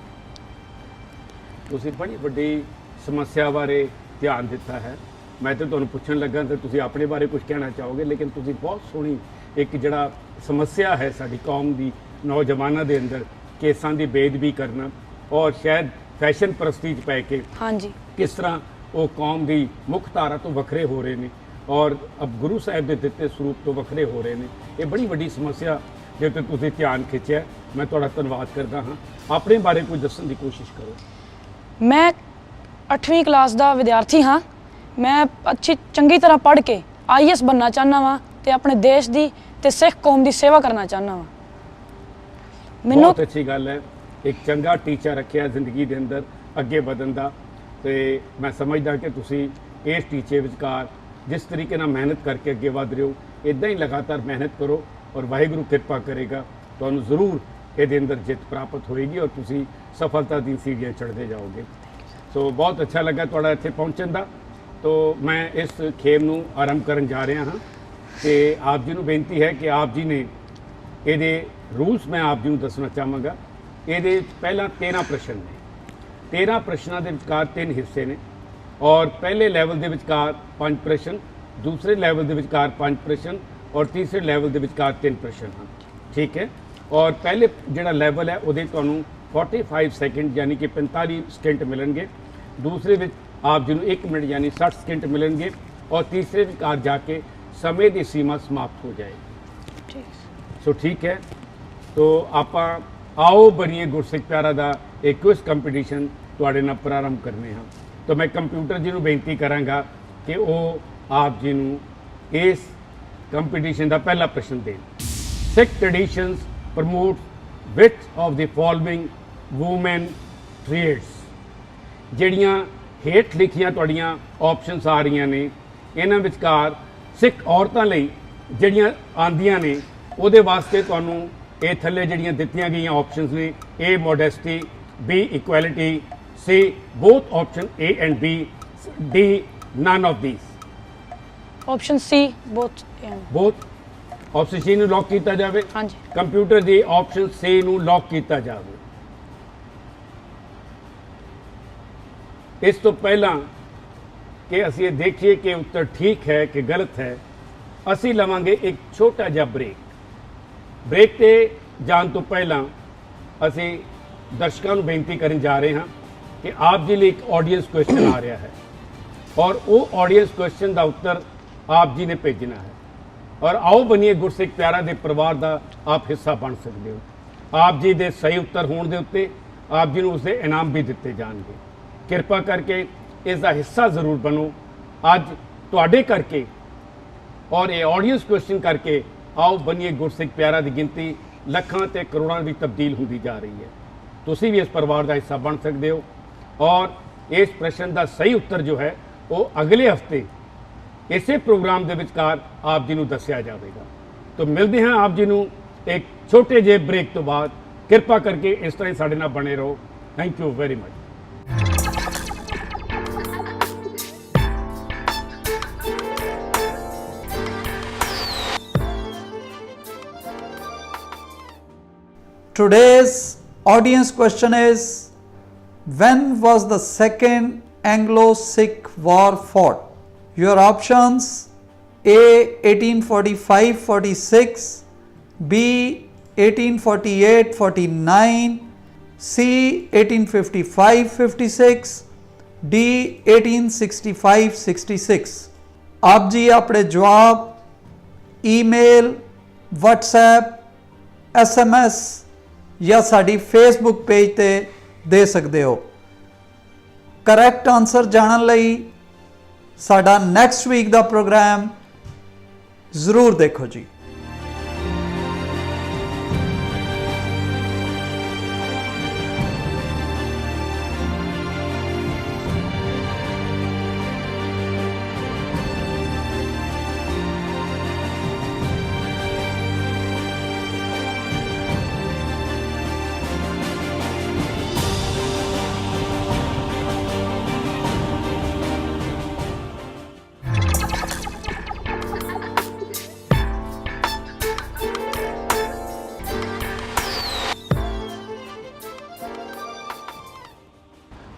ਤੁਸੀਂ ਬੜੀ ਵੱਡੀ ਸਮੱਸਿਆ ਬਾਰੇ ਧਿਆਨ ਦਿੱਤਾ ਹੈ। ਮੈਂ ਤਾਂ ਤੁਹਾਨੂੰ ਪੁੱਛਣ ਲੱਗਾ ਤਾਂ ਤੁਸੀਂ ਆਪਣੇ ਬਾਰੇ ਕੁਝ ਕਹਿਣਾ ਚਾਹੋਗੇ, ਲੇਕਿਨ ਤੁਸੀਂ ਬਹੁਤ ਸੋਹਣੀ ਇੱਕ ਜਿਹੜਾ ਸਮੱਸਿਆ ਹੈ ਸਾਡੀ ਕੌਮ ਦੀ ਨੌਜਵਾਨਾਂ ਦੇ ਅੰਦਰ ਕੇਸਾਂ ਦੀ ਬੇਅਦਬੀ ਕਰਨਾ ਔਰ ਸ਼ਾਇਦ ਫੈਸ਼ਨ ਪ੍ਰਸਤੀ 'ਚ ਪੈ ਕੇ ਹਾਂਜੀ ਕਿਸ ਤਰ੍ਹਾਂ ਉਹ ਕੌਮ ਦੀ ਮੁੱਖ ਧਾਰਾ ਤੋਂ ਵੱਖਰੇ ਹੋ ਰਹੇ ਨੇ ਔਰ ਅਬ ਗੁਰੂ ਸਾਹਿਬ ਦੇ ਦਿੱਤੇ ਸਰੂਪ ਤੋਂ ਵੱਖਰੇ ਹੋ ਰਹੇ ਨੇ। ਇਹ ਬੜੀ ਵੱਡੀ ਸਮੱਸਿਆ ਜੇ ਉੱਤੇ ਤੁਸੀਂ ਧਿਆਨ ਖਿੱਚਿਆ, ਮੈਂ ਤੁਹਾਡਾ ਧੰਨਵਾਦ ਕਰਦਾ ਹਾਂ। ਆਪਣੇ ਬਾਰੇ ਕੁਝ ਦੱਸਣ ਦੀ ਕੋਸ਼ਿਸ਼ ਕਰੋ। ਮੈਂ 8ਵੀਂ ਕਲਾਸ ਦਾ ਵਿਦਿਆਰਥੀ ਹਾਂ। ਮੈਂ ਚੰਗੀ ਤਰ੍ਹਾਂ ਪੜ੍ਹ ਕੇ IAS ਬਣਨਾ ਚਾਹੁੰਦਾ ਵਾਂ ਤੇ ਆਪਣੇ ਦੇਸ਼ ਦੀ ਤੇ ਸਿੱਖ ਕੌਮ ਦੀ ਸੇਵਾ ਕਰਨਾ ਚਾਹੁੰਦਾ ਵਾਂ। ਮੈਨੂੰ ਬਹੁਤ ਅੱਛੀ ਗੱਲ ਹੈ, ਇੱਕ ਚੰਗਾ ਟੀਚਾ ਰੱਖਿਆ ਜ਼ਿੰਦਗੀ ਦੇ ਅੰਦਰ ਅੱਗੇ ਵਧਣ ਦਾ, ਤੇ ਮੈਂ ਸਮਝਦਾ ਕਿ ਤੁਸੀਂ ਇਸ ਟੀਚੇ ਵਿਚਕਾਰ ਜਿਸ ਤਰੀਕੇ ਨਾਲ ਮਿਹਨਤ ਕਰਕੇ ਅੱਗੇ ਵਧ ਰਹੇ ਹੋ, ਇਦਾਂ ਹੀ ਲਗਾਤਾਰ ਮਿਹਨਤ ਕਰੋ ਔਰ ਵਾਹਿਗੁਰੂ ਕਿਰਪਾ ਕਰੇਗਾ, ਤੁਹਾਨੂੰ ਜ਼ਰੂਰ ਇਹਦੇ ਅੰਦਰ ਜਿੱਤ ਪ੍ਰਾਪਤ ਹੋਏਗੀ ਔਰ ਤੁਸੀਂ ਸਫਲਤਾ ਦੀ ਸੀੜੀਆਂ ਚੜ੍ਹਦੇ ਜਾਓਗੇ। ਸੋ ਬਹੁਤ ਅੱਛਾ ਲੱਗਾ ਤੁਹਾਡਾ ਇੱਥੇ ਪਹੁੰਚਣ ਦਾ। ਤੋ ਮੈਂ ਇਸ ਖੇਮ ਨੂੰ ਆਰੰਭ ਕਰਨ ਜਾ ਰਿਹਾ ਹਾਂ ਤੇ ਆਪ ਜੀ ਨੂੰ ਬੇਨਤੀ ਹੈ ਕਿ ਆਪ ਜੀ ਨੇ ਇਹਦੇ ਰੂਲਸ ਮੈਂ ਆਪ ਜੀ ਨੂੰ ਦੱਸਣਾ ਚਾਹਾਂਗਾ। ਇਹਦੇ ਪਹਿਲਾਂ 13 ਪ੍ਰਸ਼ਨ ਨੇ। 13 ਪ੍ਰਸ਼ਨਾਂ ਦੇ ਵਿਚਕਾਰ 3 ਹਿੱਸੇ ਨੇ ਔਰ ਪਹਿਲੇ ਲੈਵਲ ਦੇ ਵਿਚਕਾਰ 5 ਪ੍ਰਸ਼ਨ, ਦੂਸਰੇ ਲੈਵਲ ਦੇ ਵਿਚਕਾਰ 5 ਪ੍ਰਸ਼ਨ ਔਰ ਤੀਸਰੇ ਲੈਵਲ ਦੇ ਵਿਚਕਾਰ 3 ਪ੍ਰਸ਼ਨ ਹਨ। ਠੀਕ ਹੈ। ਔਰ ਪਹਿਲੇ ਜਿਹੜਾ ਲੈਵਲ ਹੈ ਉਹਦੇ ਤੁਹਾਨੂੰ 45 ਸੈਕਿੰਡ ਯਾਨੀ ਕਿ 45 ਸਕਿੰਟ ਮਿਲਣਗੇ, ਦੂਸਰੇ ਵਿੱਚ ਆਪ ਜੀ ਨੂੰ 1 ਮਿੰਟ ਯਾਨੀ 60 ਸਕਿੰਟ ਮਿਲਣਗੇ ਔਰ ਤੀਸਰੇ ਵਿਚਕਾਰ ਜਾ ਕੇ ਸਮੇਂ ਦੀ ਸੀਮਾ ਸਮਾਪਤ ਹੋ ਜਾਏਗੀ। ਸੋ ਠੀਕ ਹੈ। ਤੋ ਆਪਾਂ ਆਓ ਬਣੀਏ ਗੁਰਸਿੱਖ ਪਿਆਰਾ ਦਾ ਇੱਕ ਕੁਇਜ਼ ਕੰਪੀਟੀਸ਼ਨ ਤੁਹਾਡੇ ਨਾਲ ਪ੍ਰਾਰੰਭ ਕਰਨੇ ਹਾਂ। ਤਾਂ ਮੈਂ ਕੰਪਿਊਟਰ ਜੀ ਨੂੰ ਬੇਨਤੀ ਕਰਾਂਗਾ ਕਿ ਉਹ ਆਪ ਜੀ ਨੂੰ ਇਸ ਕੰਪੀਟੀਸ਼ਨ ਦਾ ਪਹਿਲਾ ਪ੍ਰਸ਼ਨ ਦੇਣ। Sikh traditions promote which of the following women traits। ਜਿਹੜੀਆਂ ਹੇਠ ਲਿਖੀਆਂ ਤੁਹਾਡੀਆਂ ਆਪਸ਼ਨਸ ਆ ਰਹੀਆਂ ਨੇ, ਇਹਨਾਂ ਵਿਚਕਾਰ ਸਿੱਖ ਔਰਤਾਂ ਲਈ ਜਿਹੜੀਆਂ ਆਂਦੀਆਂ ਨੇ ਉਹਦੇ ਵਾਸਤੇ ਤੁਹਾਨੂੰ ਇਹ ਥੱਲੇ ਜਿਹੜੀਆਂ ਦਿੱਤੀਆਂ ਗਈਆਂ ਆਪਸ਼ਨਸ ਨੇ, A modesty, B equality, C both option A and B, D none of these। Option C both option C ਨੂੰ ਲੌਕ ਕੀਤਾ ਜਾਵੇ। ਹਾਂਜੀ ਕੰਪਿਊਟਰ ਦੀ ਆਪਸ਼ਨ C ਨੂੰ ਲੌਕ ਕੀਤਾ ਜਾਵੇ। ਇਸ ਤੋਂ ਪਹਿਲਾਂ ਕਿ ਅਸੀਂ ਇਹ ਦੇਖੀਏ ਕਿ ਉੱਤਰ ਠੀਕ ਹੈ ਕਿ ਗਲਤ ਹੈ, ਅਸੀਂ ਲਵਾਂਗੇ ਇੱਕ ਛੋਟਾ ਜਿਹਾ ਬ੍ਰੇਕ ਤੇ ਜਾਣ ਤੋਂ ਪਹਿਲਾਂ ਅਸੀਂ ਦਰਸ਼ਕਾਂ ਨੂੰ ਬੇਨਤੀ ਕਰਨ ਜਾ ਰਹੇ ਹਾਂ ਕਿ ਆਪ ਜੀ ਲਈ ਇੱਕ ਆਡੀਅנס ਕੁਐਸਚਨ ਆ ਰਿਹਾ ਹੈ ਔਰ ਉਹ ਆਡੀਅנס ਕੁਐਸਚਨ ਦਾ ਉੱਤਰ ਆਪ ਜੀ ਨੇ ਭੇਜਣਾ ਹੈ ਔਰ ਆਓ ਬਣੀਏ ਗੁਰਸਿੱਖ ਪਿਆਰਾ ਦੇ ਪਰਿਵਾਰ ਦਾ ਆਪ ਹਿੱਸਾ ਬਣ ਸਕਦੇ ਹੋ। ਆਪ ਜੀ ਦੇ ਸਹੀ ਉੱਤਰ ਹੋਣ ਦੇ ਉੱਤੇ ਆਪ ਜੀ ਨੂੰ ਉਸਦੇ ਇਨਾਮ ਵੀ ਦਿੱਤੇ ਜਾਣਗੇ। ਕਿਰਪਾ ਕਰਕੇ ਇਸ ਦਾ ਹਿੱਸਾ ਜ਼ਰੂਰ ਬਣੋ। ਅੱਜ ਤੁਹਾਡੇ ਕਰਕੇ ਔਰ ਇਹ ਆਡੀਅנס ਕੁਐਸਚਨ ਕਰਕੇ ਆਓ ਬਣੀਏ ਗੁਰਸਿੱਖ ਪਿਆਰਾ ਦੀ ਗਿਣਤੀ ਲੱਖਾਂ ਤੇ ਕਰੋੜਾਂ ਵਿੱਚ ਤਬਦੀਲ ਹੁੰਦੀ ਜਾ ਰਹੀ ਹੈ। ਤੁਸੀਂ ਵੀ ਇਸ ਪਰਿਵਾਰ ਦਾ ਹਿੱਸਾ ਬਣ ਸਕਦੇ ਹੋ ਔਰ ਇਸ ਪ੍ਰਸ਼ਨ ਦਾ ਸਹੀ ਉੱਤਰ ਜੋ ਹੈ ਉਹ ਅਗਲੇ ਹਫਤੇ ਇਸੇ ਪ੍ਰੋਗਰਾਮ ਦੇ ਵਿਚਕਾਰ ਆਪ ਜੀ ਨੂੰ ਦੱਸਿਆ ਜਾਵੇਗਾ। ਤਾਂ ਮਿਲਦੇ ਹਾਂ ਆਪ ਜੀ ਨੂੰ ਇੱਕ ਛੋਟੇ ਜਿਹੇ ਬ੍ਰੇਕ ਤੋਂ ਬਾਅਦ। ਕਿਰਪਾ ਕਰਕੇ ਇਸ ਤਰ੍ਹਾਂ ਹੀ ਸਾਡੇ ਨਾਲ ਬਣੇ ਰਹੋ। Thank you very much. Today's audience question is, when was the second Anglo-Sikh War fought? Your options: A 1845-46, B 1848-49, C 1855-56, D 1865-66। आप जी अपने जवाब ईमेल, WhatsApp, SMS ਜਾਂ ਸਾਡੀ ਫੇਸਬੁੱਕ ਪੇਜ ਤੇ ਦੇ ਸਕਦੇ ਹੋ। ਕਰੈਕਟ ਆਨਸਰ ਜਾਣਨ ਲਈ ਸਾਡਾ ਨੈਕਸਟ ਵੀਕ ਦਾ ਪ੍ਰੋਗਰਾਮ ਜ਼ਰੂਰ ਦੇਖੋ ਜੀ।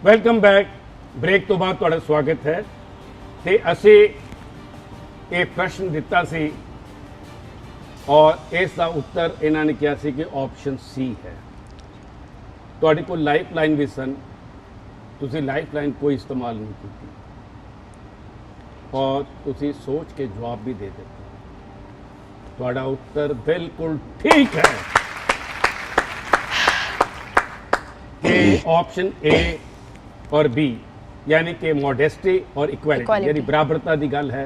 Welcome back. ਬ੍ਰੇਕ ਤੋਂ ਬਾਅਦ ਤੁਹਾਡਾ ਸਵਾਗਤ ਹੈ। ਤੇ ਅਸੀਂ ਇਹ ਪ੍ਰਸ਼ਨ ਦਿੱਤਾ ਸੀ ਔਰ ਇਸ ਦਾ ਉੱਤਰ ਇਹਨਾਂ ਨੇ ਕਿਹਾ ਸੀ ਕਿ ਆਪਸ਼ਨ ਸੀ ਹੈ। ਤੁਹਾਡੇ ਕੋਲ ਲਾਈਫ ਲਾਈਨ ਵੀ ਸਨ, ਤੁਸੀਂ ਲਾਈਫ ਲਾਈਨ ਕੋਈ ਇਸਤੇਮਾਲ ਨਹੀਂ ਕੀਤੀ ਔਰ ਤੁਸੀਂ ਸੋਚ ਕੇ ਜਵਾਬ ਵੀ ਦੇ ਦਿੱਤਾ। ਤੁਹਾਡਾ ਉੱਤਰ ਬਿਲਕੁਲ ਠੀਕ ਹੈ ਕਿ ਆਪਸ਼ਨ ਏ और बी यानी कि मॉडेस्टी और इक्वलिटी यानी बराबरता की गल है।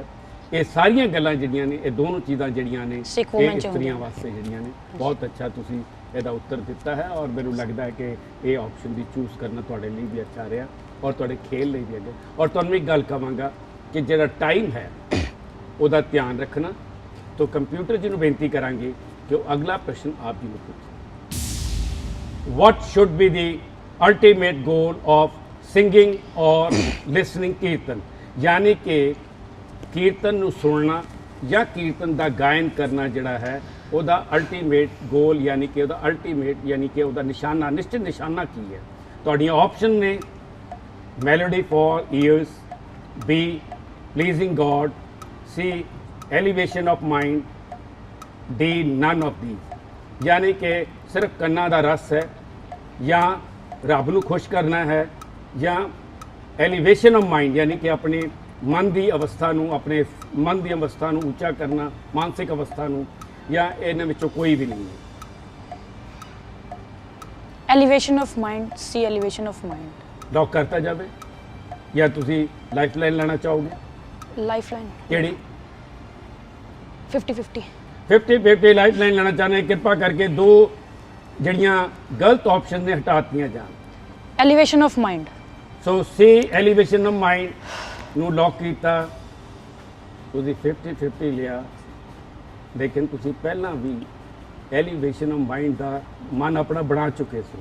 ये सारिया गल्लां जिहड़ियां ने, ये दोनों चीज़ां जिहड़ियां ने स्त्रियां वास्ते जिहड़ियां ने। बहुत अच्छा तुसीं इहदा उत्तर दिता है और मैनूं लगदा है कि ये ऑप्शन भी चूज़ करना तुहाडे लई भी अच्छा रहा और तुहाडे खेल लई भी अगे। और तुहानूं एक गल कहांगा कि जिहड़ा टाइम है उहदा ध्यान रखना। तो कंप्यूटर जी नूं बेनती करांगे कि अगला प्रश्न आप जी नूं पूछे। What should be the ultimate goal of singing और लिसनिंग कीर्तन, यानी कि कीर्तन नूं सुनना या कीर्तन का गायन करना जिहड़ा है उहदा अल्टीमेट गोल यानी कि उहदा अल्टीमेट यानी कि उहदा निशाना, निश्चित निशाना की है। तुहाडीआं ऑप्शन ने melody for ears, B pleasing God, C elevation of mind, D none of these. यानी कि सिर्फ कन्ना दा रस है या रब नूं खुश करना है या एलिवेशन ऑफ माइंड यानी कि अपने मन की अवस्था नूं, अपने मन की अवस्था नूं ऊंचा करना, मानसिक अवस्था नूं, या इन्हां विचों कोई भी नहीं है। Elevation of mind, C elevation of mind. Lock करता जाए या तुसी लाइफ लाइन लेना चाहोगे? लाइफ लाइन केड़ी? 50-50 50-50 लाइफ लाइन लेना चाहते हैं। कृपा करके दो जड़ियाँ गलत ऑप्शन ने हटा दिया जान। Elevation of mind. So C elevation of mind नूं लॉक किया। तुसी 50-50 लिया, लेकिन तुसी पहला भी एलिवेशन ऑफ माइंड का मन अपना बना चुके थे।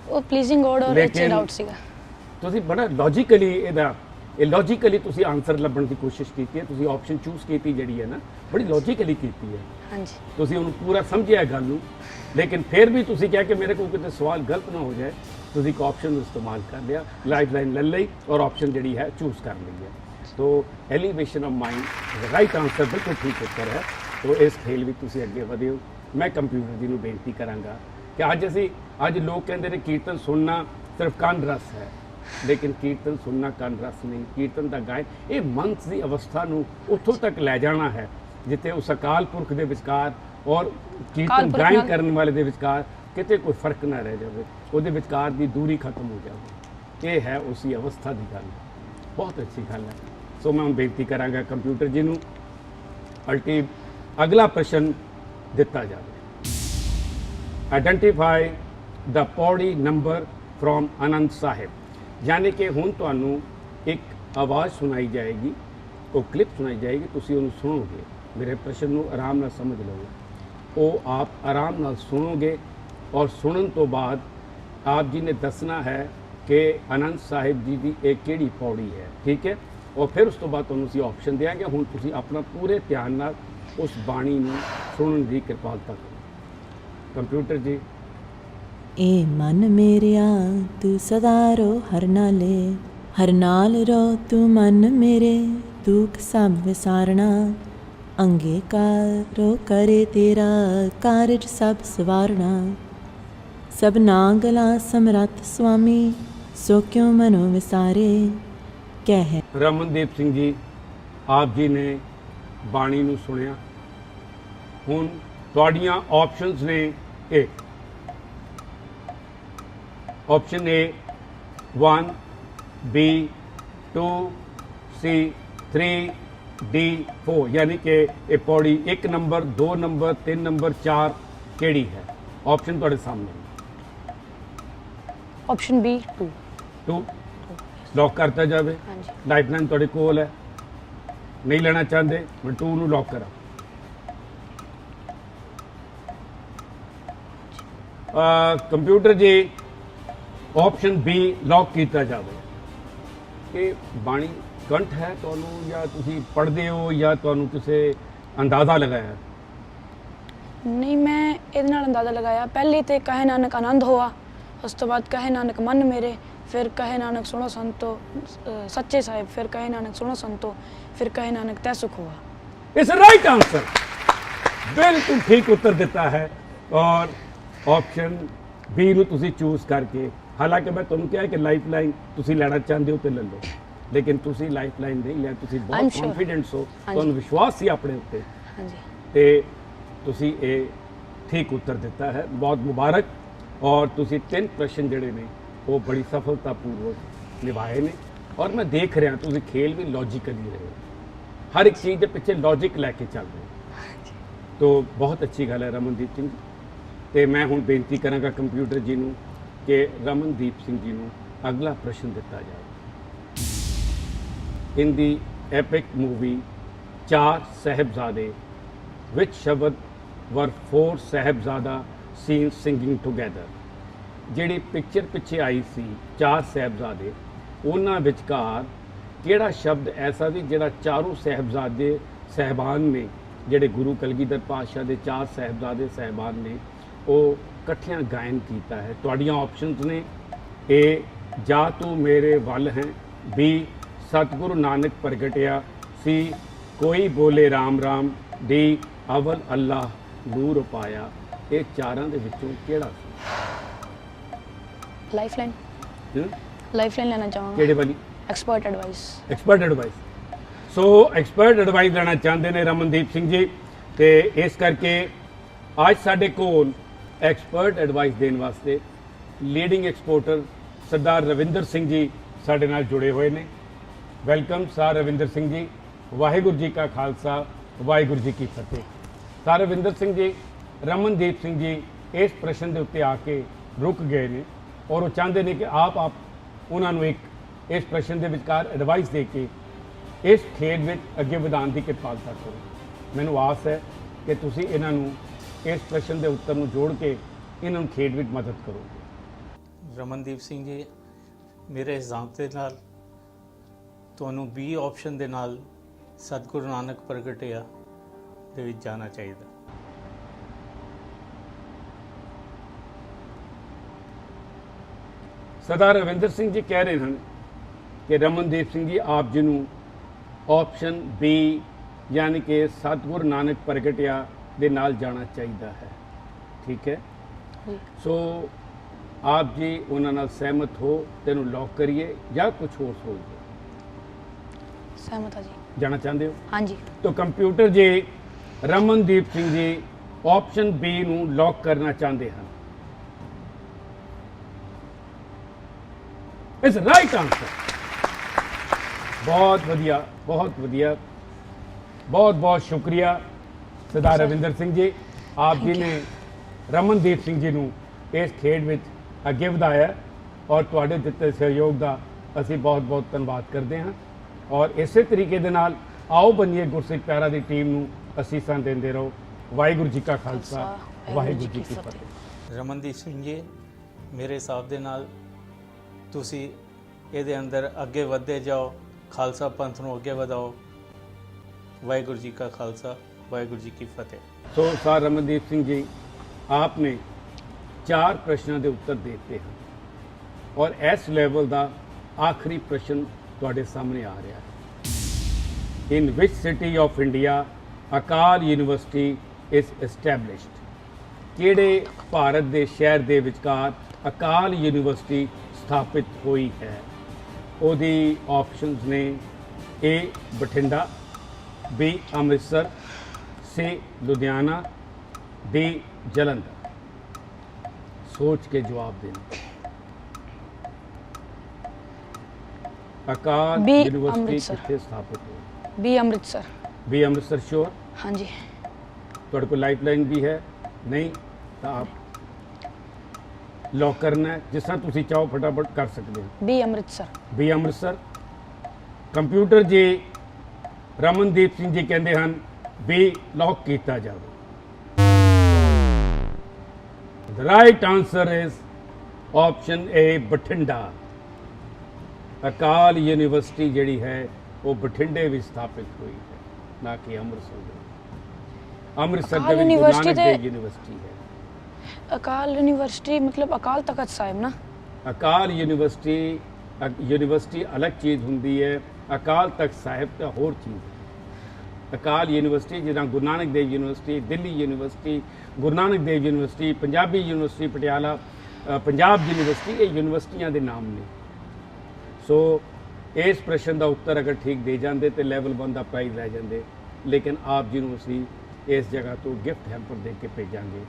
वो प्लीजिंग गॉड और अच्छे डाउट सीगा। तुसी बड़ा लॉजिकली इहदा लॉजिकली तुसी आंसर लभण की कोशिश की है। तुसी ऑप्शन चूज की जिहड़ी है ना बड़ी लॉजिकली की है। हाँ जी, तुसी उन्हें पूरा समझिया गल नूं, लेकिन फिर भी तुसी कह के मेरे को कितने सवाल गलत ना हो जाए, तुसी एक ऑप्शन इस्तेमाल कर लिया, लाइफ लाइन ले ली और ऑप्शन जिहड़ी है चूज कर ली है। तो elevation of mind right answer, बिल्कुल ठीक उत्तर है। तो इस खेल भी तुसी अगे वधे हो। मैं कंप्यूटर जी नूं बेनती करांगा कि अज लोग कहते हैं कीर्तन सुनना सिर्फ कंन रस है, लेकिन कीर्तन सुनना कंन रस नहीं। कीर्तन का गायन ये मन की अवस्था नूं उत्थों तक लै जाना है जिथे उस अकाल पुरख के विचकार और कीर्तन गायन करने वाले के विचकार किते कोई फर्क ना रह जाए, उहदे विचकार की दूरी खत्म हो जाए। ये है उसी अवस्था की गल। बहुत अच्छी गल है। सो मैं बेनती करांगा कंप्यूटर जी नूं अगला प्रश्न दिता जाए। Identify the pauri number from Anand Sahib, यानी कि हुण तुहानूं एक आवाज़ सुनाई जाएगी, वो क्लिप सुनाई जाएगी, तुसीं उहनूं सुनोगे। मेरे प्रश्न नूं आराम नाल समझ लोगे। वो आप आराम नाल सुनोगे और सुनन तो बाद आप जी ने दसना है कि आनंद साहिब जी की एक किहड़ी पौड़ी है, ठीक है। और फिर उस तो बाद तुहानूं असीं ऑप्शन देंगे। हुण तुसीं अपना पूरे ध्यान नाल उस बाणी नूं सुनन की किरपालता करो। कंप्यूटर जी। ए मन मेरिया तू सदा रो हर नाल रो तू मन मेरे दुख सब विसारना, अंगीकारो करे तेरा कारज सब सवारना, सब नागला समरथ स्वामी सो क्यों मनो विसारे कह। रमनदीप सिंह जी, आप जी ने बाणी नूं सुनिया। हुण तुहाडीआं ऑप्शनस ने एक option A 1, B 2, C 3, D 4, यानी कि ये पौड़ी 1 नंबर 2 नंबर 3 नंबर 4 केड़ी है। ऑप्शन तुहाडे सामने। ऑप्शन बी 2 लॉक करता जाए। हाँ जी। लाइफ लाइन तुहाडे कोल है, नहीं लेना चाहते मैं 2 नूं लॉक करा। कंप्यूटर जी ऑप्शन बी लॉक किया जाए कि बाणी कंठ है तुहानूं या तुसीं पढ़दे हो या तुहानूं किसी अंदाज़ा लगाया? नहीं, मैं ਇਹਦੇ ਨਾਲ ਅੰਦਾਜ਼ਾ ਲਗਾਇਆ। ਪਹਿਲੇ ਤੇ ਕਹੇ ਨਾਨਕ ਆਨੰਦ ਹੋਆ, ਉਸ ਤੋਂ ਬਾਅਦ ਕਹੇ ਨਾਨਕ ਮਨ ਮੇਰੇ, फिर कहे नानक सुनो संतो, सच्चे साहिब, फिर कहे नानक सुनो संतो, फिर कहे नानक तै सुख हुआ। इट्स राइट आंसर, बिल्कुल ठीक उत्तर दिता है। और ऑप्शन बी ਨੂੰ ਤੁਸੀਂ ਚੂਜ਼ ਕਰਕੇ, ਹਾਲਾਂਕਿ ਮੈਂ ਤੁਹਾਨੂੰ ਕਿਹਾ ਕਿ ਲਾਈਫ ਲਾਈਨ ਤੁਸੀਂ ਲੈਣਾ ਚਾਹੁੰਦੇ ਹੋ ਤੇ ਲੈ ਲਓ, ਲੇਕਿਨ ਤੁਸੀਂ ਲਾਈਫ ਲਾਈਨ ਨਹੀਂ ਲਿਆ, ਤੁਸੀਂ I'm ਬਹੁਤ sure. ਕੌਨਫੀਡੈਂਸ ਹੋ, ਹਾਂਜੀ। ਤੁਹਾਨੂੰ ਵਿਸ਼ਵਾਸ ਸੀ ਆਪਣੇ ਉੱਤੇ ਹਾਂਜੀ, ਤੇ ਤੁਸੀਂ ਇਹ ਠੀਕ ਉੱਤਰ ਦਿੱਤਾ ਹੈ, ਬਹੁਤ ਮੁਬਾਰਕ। ਔਰ ਤੁਸੀਂ 3 ਪ੍ਰਸ਼ਨ ਜਿਹੜੇ ਨੇ ਉਹ ਬੜੀ ਸਫਲਤਾਪੂਰਵਕ ਨਿਭਾਏ ਨੇ। ਔਰ ਮੈਂ ਦੇਖ ਰਿਹਾ ਤੁਸੀਂ ਖੇਲ ਵੀ ਲੌਜੀਕਲੀ ਰਹੇ ਹੋ, ਹਰ ਇੱਕ ਚੀਜ਼ ਦੇ ਪਿੱਛੇ ਲੌਜਿਕ ਲੈ ਕੇ ਚੱਲ ਰਹੇ ਹੋ, ਤੋ ਬਹੁਤ ਅੱਛੀ ਗੱਲ ਹੈ ਰਮਨਦੀਪ ਸਿੰਘ। ਤੇ ਮੈਂ ਹੁਣ ਬੇਨਤੀ ਕਰਾਂਗਾ ਕੰਪਿਊਟਰ ਜੀ ਨੂੰ ਕਿ ਰਮਨਦੀਪ ਸਿੰਘ ਜੀ ਨੂੰ ਅਗਲਾ ਪ੍ਰਸ਼ਨ ਦਿੱਤਾ ਜਾਵੇ। In the epic movie ਚਾਰ ਸਾਹਿਬਜ਼ਾਦੇ, which ਸ਼ਬਦ were 4 Sahibzada seen singing together? ਜਿਹੜੀ ਪਿਕਚਰ ਪਿੱਛੇ ਆਈ ਸੀ ਚਾਰ ਸਾਹਿਬਜ਼ਾਦੇ, ਉਹਨਾਂ ਵਿਚਕਾਰ ਕਿਹੜਾ ਸ਼ਬਦ ਐਸਾ ਸੀ ਜਿਹੜਾ ਚਾਰੋਂ ਸਾਹਿਬਜ਼ਾਦੇ ਸਹਿਬਾਨ ਨੇ, ਜਿਹੜੇ ਗੁਰੂ ਕਲਗੀਧਰ ਪਾਤਸ਼ਾਹ ਦੇ 4 ਸਾਹਿਬਜ਼ਾਦੇ ਸਹਿਬਾਨ ਨੇ, ਉਹ ਇਕੱਠਿਆਂ ਗਾਇਨ ਕੀਤਾ ਹੈ। ਤੁਹਾਡੀਆਂ ਆਪਸ਼ਨਸ ਨੇ ਏ ਜਾ ਤੂੰ ਮੇਰੇ ਵੱਲ ਹੈ, ਬੀ ਸਤਿਗੁਰੂ ਨਾਨਕ ਪ੍ਰਗਟਿਆ, ਸੀ ਕੋਈ ਬੋਲੇ ਰਾਮ ਰਾਮ, ਡੀ ਅਵਲ ਅੱਲਾਹ ਨੂਰ ਪਾਇਆ। ਇਹ ਚਾਰਾਂ ਦੇ ਵਿੱਚੋਂ ਕਿਹੜਾ ਸੀ? Lifeline, hmm? Lifeline ਲੈਣਾ ਚਾਹਾਂਗਾ। ਕਿਹੜੇ ਵਾਲੀ? Expert advice. Expert advice. So expert advice ਲੈਣਾ ਚਾਹੁੰਦੇ ਨੇ ਰਮਨਦੀਪ ਸਿੰਘ ਜੀ, ਤੇ ਇਸ ਕਰਕੇ ਅੱਜ ਸਾਡੇ ਕੋਲ ਐਕਸਪਰਟ ਐਡਵਾਈਸ ਦੇਣ ਵਾਸਤੇ ਲੀਡਿੰਗ ਐਕਸਪੋਰਟਰ ਸਰਦਾਰ ਰਵਿੰਦਰ ਸਿੰਘ ਜੀ ਸਾਡੇ ਨਾਲ ਜੁੜੇ ਹੋਏ ਨੇ। ਵੈਲਕਮ ਸਰ ਰਵਿੰਦਰ ਸਿੰਘ ਜੀ, ਵਾਹਿਗੁਰੂ ਜੀ ਕਾ ਖਾਲਸਾ, ਵਾਹਿਗੁਰੂ ਜੀ ਕੀ ਫਤਿਹ। ਸਰ ਰਵਿੰਦਰ ਸਿੰਘ ਜੀ, ਰਮਨਦੀਪ ਸਿੰਘ ਜੀ ਇਸ ਪ੍ਰਸ਼ਨ ਦੇ ਉੱਤੇ ਆ ਕੇ ਰੁਕ ਗਏ ਨੇ ਔਰ ਉਹ ਚਾਹੁੰਦੇ ਨੇ ਕਿ ਆਪ ਉਹਨਾਂ ਨੂੰ ਇੱਕ ਇਸ ਪ੍ਰਸ਼ਨ ਦੇ ਵਿਚਕਾਰ ਐਡਵਾਈਸ ਦੇ ਕੇ ਇਸ ਖੇਡ ਵਿੱਚ ਅੱਗੇ ਵਧਾਉਣ ਦੀ ਕਿਰਪਾਲਤਾ ਕਰੋ। ਮੈਨੂੰ ਆਸ ਹੈ ਕਿ ਤੁਸੀਂ ਇਹਨਾਂ ਨੂੰ ਇਸ ਪ੍ਰਸ਼ਨ ਦੇ ਉੱਤਰ ਨੂੰ ਜੋੜ ਕੇ ਇਹਨਾਂ ਨੂੰ ਖੇਡ ਵਿੱਚ ਮਦਦ ਕਰੋਗੇ। ਰਮਨਦੀਪ ਸਿੰਘ ਜੀ, ਮੇਰੇ ਹਿਸਾਬ ਦੇ ਨਾਲ ਤੁਹਾਨੂੰ ਬੀ ਆਪਸ਼ਨ ਦੇ ਨਾਲ ਸਤਿਗੁਰੂ ਨਾਨਕ ਪ੍ਰਗਟਿਆ ਦੇ ਵਿੱਚ ਜਾਣਾ ਚਾਹੀਦਾ। ਸਰਦਾਰ ਰਵਿੰਦਰ ਸਿੰਘ ਜੀ ਕਹਿ ਰਹੇ ਹਨ ਕਿ ਰਮਨਦੀਪ ਸਿੰਘ ਜੀ ਆਪ ਜੀ ਨੂੰ ਆਪਸ਼ਨ ਬੀ ਯਾਨੀ ਕਿ ਸਤਿਗੁਰੂ ਨਾਨਕ ਪ੍ਰਗਟਿਆ ਦੇ ਨਾਲ ਜਾਣਾ ਚਾਹੀਦਾ ਹੈ। ਠੀਕ ਹੈ, ਜੀ। ਸੋ ਆਪ ਜੀ ਉਹਨਾਂ ਨਾਲ ਸਹਿਮਤ ਹੋ, ਤੈਨੂੰ ਲੌਕ ਕਰੀਏ ਜਾਂ ਕੁਝ ਹੋਰ ਸੋਚਦੇ? ਸਹਿਮਤ ਹਾਂ ਜੀ। ਜਾਣਾ ਚਾਹੁੰਦੇ ਹੋ? ਹਾਂਜੀ। तो कंप्यूटर जी रमनदीप सिंह जी ऑप्शन बी ਨੂੰ ਲੌਕ ਕਰਨਾ ਚਾਹੁੰਦੇ ਹਨ। It's right answer. बहुत वधिया, बहुत वधिया, बहुत बहुत शुक्रिया सरदार रविंदर सिंह जी। आप जी ने रमनदीप सिंह जी ਨੂੰ ਇਸ ਖੇਡ ਵਿੱਚ ਅੱਗੇ ਵਧਾਇਆ ਔਰ ਤੁਹਾਡੇ ਦਿੱਤੇ ਸਹਿਯੋਗ ਦਾ ਅਸੀਂ ਬਹੁਤ ਬਹੁਤ ਧੰਨਵਾਦ ਕਰਦੇ ਹਾਂ। ਔਰ ਇਸੇ ਤਰੀਕੇ ਦੇ ਨਾਲ ਆਓ ਬਣੀਏ ਗੁਰਸਿੱਖ ਪਿਆਰਾ ਦੀ ਟੀਮ ਨੂੰ ਅਸੀਸਾਂ ਦਿੰਦੇ ਰਹੋ। ਵਾਹਿਗੁਰੂ ਜੀ ਕਾ ਖਾਲਸਾ, ਵਾਹਿਗੁਰੂ ਜੀ ਕੀ ਫਤਿਹ। ਰਮਨਦੀਪ ਸਿੰਘ ਜੀ, ਮੇਰੇ ਹਿਸਾਬ ਦੇ ਨਾਲ ਤੁਸੀਂ ਇਹਦੇ ਅੰਦਰ ਅੱਗੇ ਵਧਦੇ ਜਾਓ, ਖਾਲਸਾ ਪੰਥ ਨੂੰ ਅੱਗੇ ਵਧਾਓ। ਵਾਹਿਗੁਰੂ ਜੀ ਕਾ ਖਾਲਸਾ, ਵਾਹਿਗੁਰੂ ਜੀ ਕੀ ਫਤਿਹ। ਸੋ ਸਰ ਰਮਨਦੀਪ ਸਿੰਘ ਜੀ, ਆਪਨੇ 4 ਪ੍ਰਸ਼ਨਾਂ ਦੇ ਉੱਤਰ ਦੇ ਦਿੱਤੇ ਹਨ ਔਰ ਇਸ ਲੈਵਲ ਦਾ ਆਖਰੀ ਪ੍ਰਸ਼ਨ ਤੁਹਾਡੇ ਸਾਹਮਣੇ ਆ ਰਿਹਾ ਹੈ। In which city of India Akal university is established? ਕਿਹੜੇ ਭਾਰਤ ਦੇ ਸ਼ਹਿਰ ਦੇ ਵਿਚਕਾਰ ਅਕਾਲ ਯੂਨੀਵਰਸਿਟੀ ਸਥਾਪਿਤ ਹੋਈ ਹੈ? ਉਹਦੀ ਆਪਸ਼ਨਸ ਨੇ ਏ ਬਠਿੰਡਾ, ਬੀ ਅੰਮ੍ਰਿਤਸਰ, ਸੀ ਲੁਧਿਆਣਾ, ਡੀ ਜਲੰਧਰ। सोच के जवाब देना। अकाल बी यूनिवर्सिटी अमृतसर। कितने स्थापित हुई? B Amritsar. B Amritsar sure? हाँ जी। थोड़े को लाइफ लाइन भी है नहीं तो आप लॉक करना है, जिस तरह तुसी चाहो फटाफट कर सकते हो। B Amritsar. B Amritsar. Computer ji Ramandeep Singh ji कहते हैं बी लॉक किया जाए। The right answer is option A Bathinda. अकाल यूनिवर्सिटी ਜਿਹੜੀ ਹੈ ਉਹ ਬਠਿੰਡੇ ਵਿੱਚ ਸਥਾਪਿਤ ਹੋਈ ਹੈ, ਨਾ ਕਿ ਅੰਮ੍ਰਿਤਸਰ ਵਿੱਚ। ਅੰਮ੍ਰਿਤਸਰ ਦੇ ਵਿੱਚ ਗੁਰੂ ਨਾਨਕ ਦੇਵ ਯੂਨੀਵਰਸਿਟੀ ਹੈ। अकाल यूनिवर्सिटी मतलब अकाल तख्त साहिब ना? ਅਕਾਲ ਯੂਨੀਵਰਸਿਟੀ ਅਲੱਗ ਚੀਜ਼ ਹੁੰਦੀ ਹੈ, ਅਕਾਲ ਤਖਤ ਸਾਹਿਬ ਤਾਂ ਹੋਰ ਚੀਜ਼ ਹੈ। ਅਕਾਲ ਯੂਨੀਵਰਸਿਟੀ ਜਿੱਦਾਂ Guru Nanak Dev university, Delhi university, Guru Nanak Dev university, Punjabi university Patiala, Punjab university, ਇਹ ਯੂਨੀਵਰਸਿਟੀਆਂ ਦੇ ਨਾਮ ਨੇ। ਸੋ ਇਸ ਪ੍ਰਸ਼ਨ ਦਾ ਉੱਤਰ ਅਗਰ ਠੀਕ ਦੇ ਜਾਂਦੇ ਤੇ ਲੈਵਲ 1 ਦਾ ਪ੍ਰਾਈਜ਼ ਲੈ ਜਾਂਦੇ, ਲੇਕਿਨ ਆਪ ਜੀ ਨੂੰ ਅਸੀਂ ਇਸ ਜਗ੍ਹਾ ਤੋਂ ਗਿਫਟ ਹੈਂਪਰ ਦੇ ਕੇ ਭੇਜਾਂਗੇ।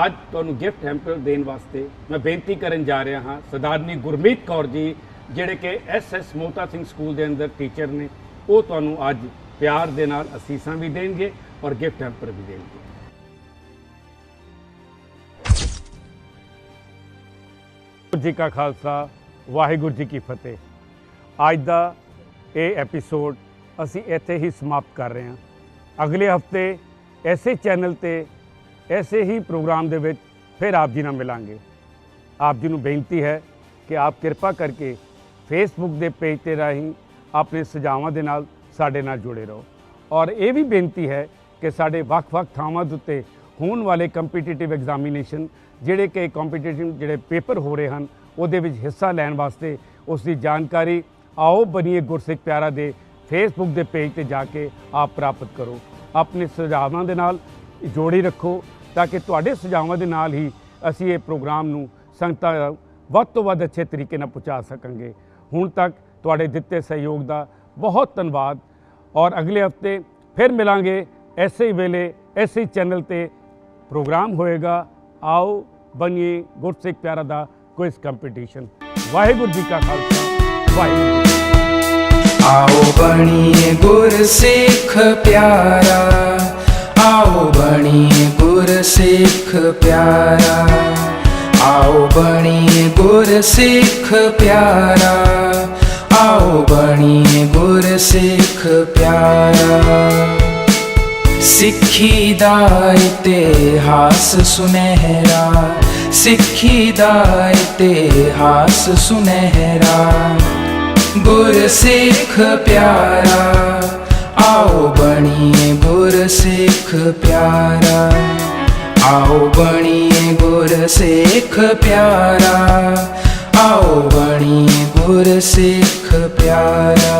ਅੱਜ ਤੁਹਾਨੂੰ ਗਿਫਟ ਹੈਂਪਰ ਦੇਣ ਵਾਸਤੇ ਮੈਂ ਬੇਨਤੀ ਕਰਨ ਜਾ ਰਿਹਾ ਹਾਂ ਸਰਦਾਰਨੀ ਗੁਰਮੀਤ ਕੌਰ ਜੀ, ਜਿਹੜੇ ਕਿ SS ਮੋਤਾ ਸਿੰਘ ਸਕੂਲ ਦੇ ਅੰਦਰ ਟੀਚਰ ਨੇ। ਉਹ ਤੁਹਾਨੂੰ ਅੱਜ ਪਿਆਰ ਦੇ ਨਾਲ ਅਸੀਸਾਂ ਵੀ ਦੇਣਗੇ ਔਰ ਗਿਫਟ ਹੈਂਪਰ ਵੀ ਦੇਣਗੇ। ਵਾਹਿਗੁਰੂ ਜੀ ਕਾ ਖਾਲਸਾ, ਵਾਹਿਗੁਰੂ ਜੀ ਕੀ ਫਤਿਹ। ਅੱਜ ਦਾ ਇਹ ਐਪੀਸੋਡ ਅਸੀਂ ਇੱਥੇ ਹੀ ਸਮਾਪਤ ਕਰ ਰਹੇ ਹਾਂ। ਅਗਲੇ ਹਫਤੇ ਐਸੇ ਚੈਨਲ ਤੇ ਐਸੇ ਹੀ ਪ੍ਰੋਗਰਾਮ ਦੇ ਵਿੱਚ ਫਿਰ ਆਪ ਜੀ ਨਾਲ ਮਿਲਾਂਗੇ। ਆਪ ਜੀ ਨੂੰ ਬੇਨਤੀ ਹੈ ਕਿ ਆਪ ਕਿਰਪਾ ਕਰਕੇ ਫੇਸਬੁੱਕ ਦੇ ਪੇਜ ਤੇ ਰਾਹੀਂ ਆਪਣੇ ਸੁਝਾਵਾਂ ਦੇ ਨਾਲ ਸਾਡੇ ਨਾਲ ਜੁੜੇ ਰਹੋ। ਔਰ ਇਹ ਵੀ ਬੇਨਤੀ ਹੈ ਕਿ ਸਾਡੇ ਵੱਖ-ਵੱਖ ਥਾਵਾਂ ਦੇ ਉੱਤੇ ਹੋਣ ਵਾਲੇ ਕੰਪੀਟੀਟਿਵ ਐਗਜ਼ਾਮੀਨੇਸ਼ਨ, ਜਿਹੜੇ ਕਿ ਕੰਪੀਟੀਟਿਵ ਜਿਹੜੇ ਪੇਪਰ ਹੋ ਰਹੇ ਹਨ, ਉਹਦੇ ਵਿੱਚ ਹਿੱਸਾ ਲੈਣ ਵਾਸਤੇ ਉਸ ਦੀ ਜਾਣਕਾਰੀ ਆਓ ਬਣੀਏ ਗੁਰਸਿੱਖ ਪਿਆਰਾ ਦੇ ਫੇਸਬੁੱਕ ਦੇ ਪੇਜ ਤੇ ਜਾ ਕੇ ਆਪ ਪ੍ਰਾਪਤ ਕਰੋ। ਆਪਣੇ ਸੁਝਾਵਾਂ ਦੇ ਨਾਲ ਜੋੜੀ ਰੱਖੋ ਤਾਂ ਕਿ ਤੁਹਾਡੇ ਸੁਝਾਵਾਂ ਦੇ ਨਾਲ ਹੀ ਅਸੀਂ ਇਹ ਪ੍ਰੋਗਰਾਮ ਨੂੰ ਸੰਗਤਾਂ ਵੱਧ ਤੋਂ ਵੱਧ ਅੱਛੇ ਤਰੀਕੇ ਨਾਲ ਪਹੁੰਚਾ ਸਕਾਂਗੇ। ਹੁਣ ਤੱਕ ਤੁਹਾਡੇ ਦਿੱਤੇ ਸਹਿਯੋਗ ਦਾ ਬਹੁਤ ਧੰਨਵਾਦ। ਔਰ ਅਗਲੇ ਹਫਤੇ ਫਿਰ ਮਿਲਾਂਗੇ ਐਸੇ ਹੀ ਵੇਲੇ, ਐਸੇ ਹੀ ਚੈਨਲ ਤੇ ਪ੍ਰੋਗਰਾਮ ਹੋਏਗਾ। ਆਓ ਬਣੀਏ ਗੁਰਸਿੱਖ ਪਿਆਰਾ ਦਾ ਕੁਇਜ਼ ਕੰਪੀਟੀਸ਼ਨ। ਵਾਹਿਗੁਰੂ ਜੀ ਕਾ ਖਾਲਸਾ, ਵਾਹਿਗੁਰੂ ਜੀ ਕੀ ਫਤਿਹ। आओ बनिए गुरसिख प्यारा, आओ बनिए गुरसिख प्यारा, आओ बनिए गुरसिख प्यारा, आओ बनिए गुरसिख प्यारा। सिक्खी दा इतिहास सुनहरा, सिक्खी दा इतिहास सुनहरा, गुरसिख प्यारा, आओ बनिए गुरसिख प्यारा, आओ बनिए गुरसिख प्यारा, आओ बनिए गुरसिख प्यारा।